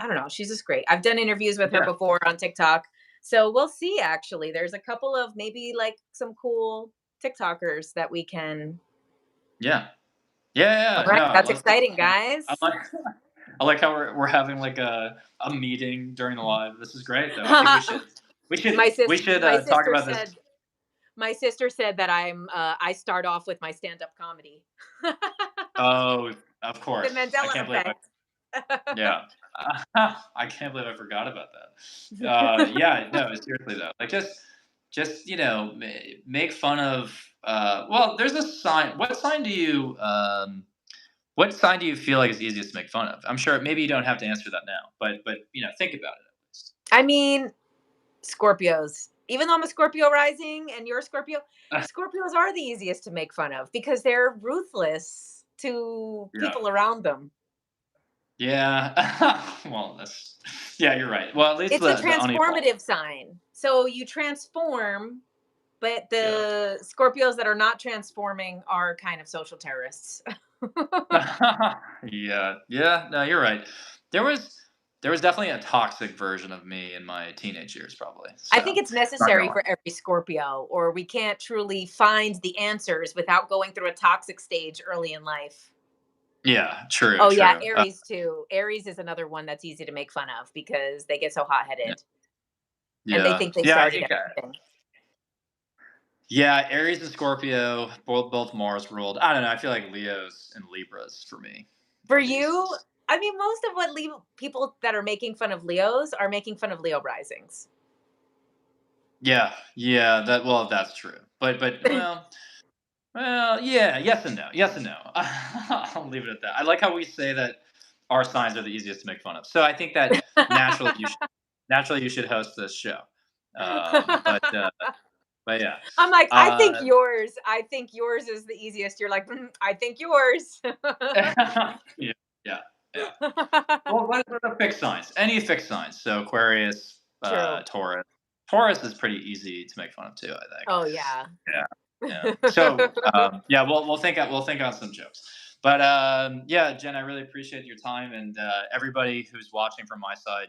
don't know, she's just great. I've done interviews with her Yeah. before on TikTok. So we'll see actually. There's a couple of maybe like some cool TikTokers that we can. Yeah. Yeah. All Yeah. right, No. that's Let's. exciting, I guys. like. I like how we're having like a meeting during the live. This is great though. I think we should My talk sister about this. said that I start off with my stand-up comedy. Oh, of The course. I Mandela can't believe effect. yeah. I can't believe I forgot about that. Yeah, no, seriously though. Like just make fun of well, there's a sign. What sign do you feel like is easiest to make fun of? I'm sure maybe you don't have to answer that now, but think about it at least. I mean, Scorpios. Even though I'm a Scorpio rising and you're a Scorpio, Scorpios are the easiest to make fun of because they're ruthless to Yeah. people around them. Yeah. Well, that's yeah, you're right. Well, at least It's a the unevolved. transformative sign. So you transform, but Yeah. the Scorpios that are not transforming are kind of social terrorists. Yeah. Yeah. No, you're right. There was there was definitely a toxic version of me in my teenage years, probably. I So, think it's not gonna necessary lie. for every Scorpio, or we can't truly find the answers without going through a toxic stage early in life. Yeah. True. Oh yeah, True. Aries too. Aries is another one that's easy to make fun of because they get so hot-headed and they Yeah. think they Yeah. I started think. everything. Yeah. Aries and Scorpio, both Mars ruled. I don't know. I feel like Leos and Libras for me For are the you, easiest. I mean, most of what people that are making fun of Leos are making fun of Leo risings. Yeah. Yeah. That. Well, that's true. But well, yeah, yes and no. Yes and no. I'll leave it at that. I like how we say that our signs are the easiest to make fun of. So I think that naturally you should host this show. But yeah. I'm like, Uh, I think yours is the easiest. You're like, I think yours. yeah, yeah, yeah. Well, what are the fixed signs? Any fixed signs. So Aquarius, True. Taurus. Taurus is pretty easy to make fun of too, I think. Oh yeah. Yeah. Yeah. So, yeah, we'll think on some jokes. But yeah, Jen, I really appreciate your time, and everybody who's watching from my side,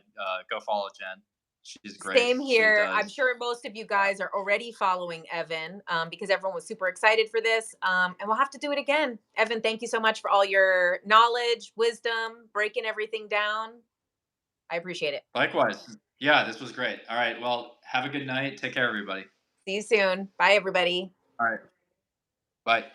go follow Jen. She's great. Same She here. I'm does. sure most of you guys are already following Evan because everyone was super excited for this. And we'll have to do it again. Evan, thank you so much for all your knowledge, wisdom, breaking everything down. I appreciate it. Likewise. Yeah, this was great. All right. Well, have a good night. Take care, everybody. See you soon. Bye, everybody. All right. Bye.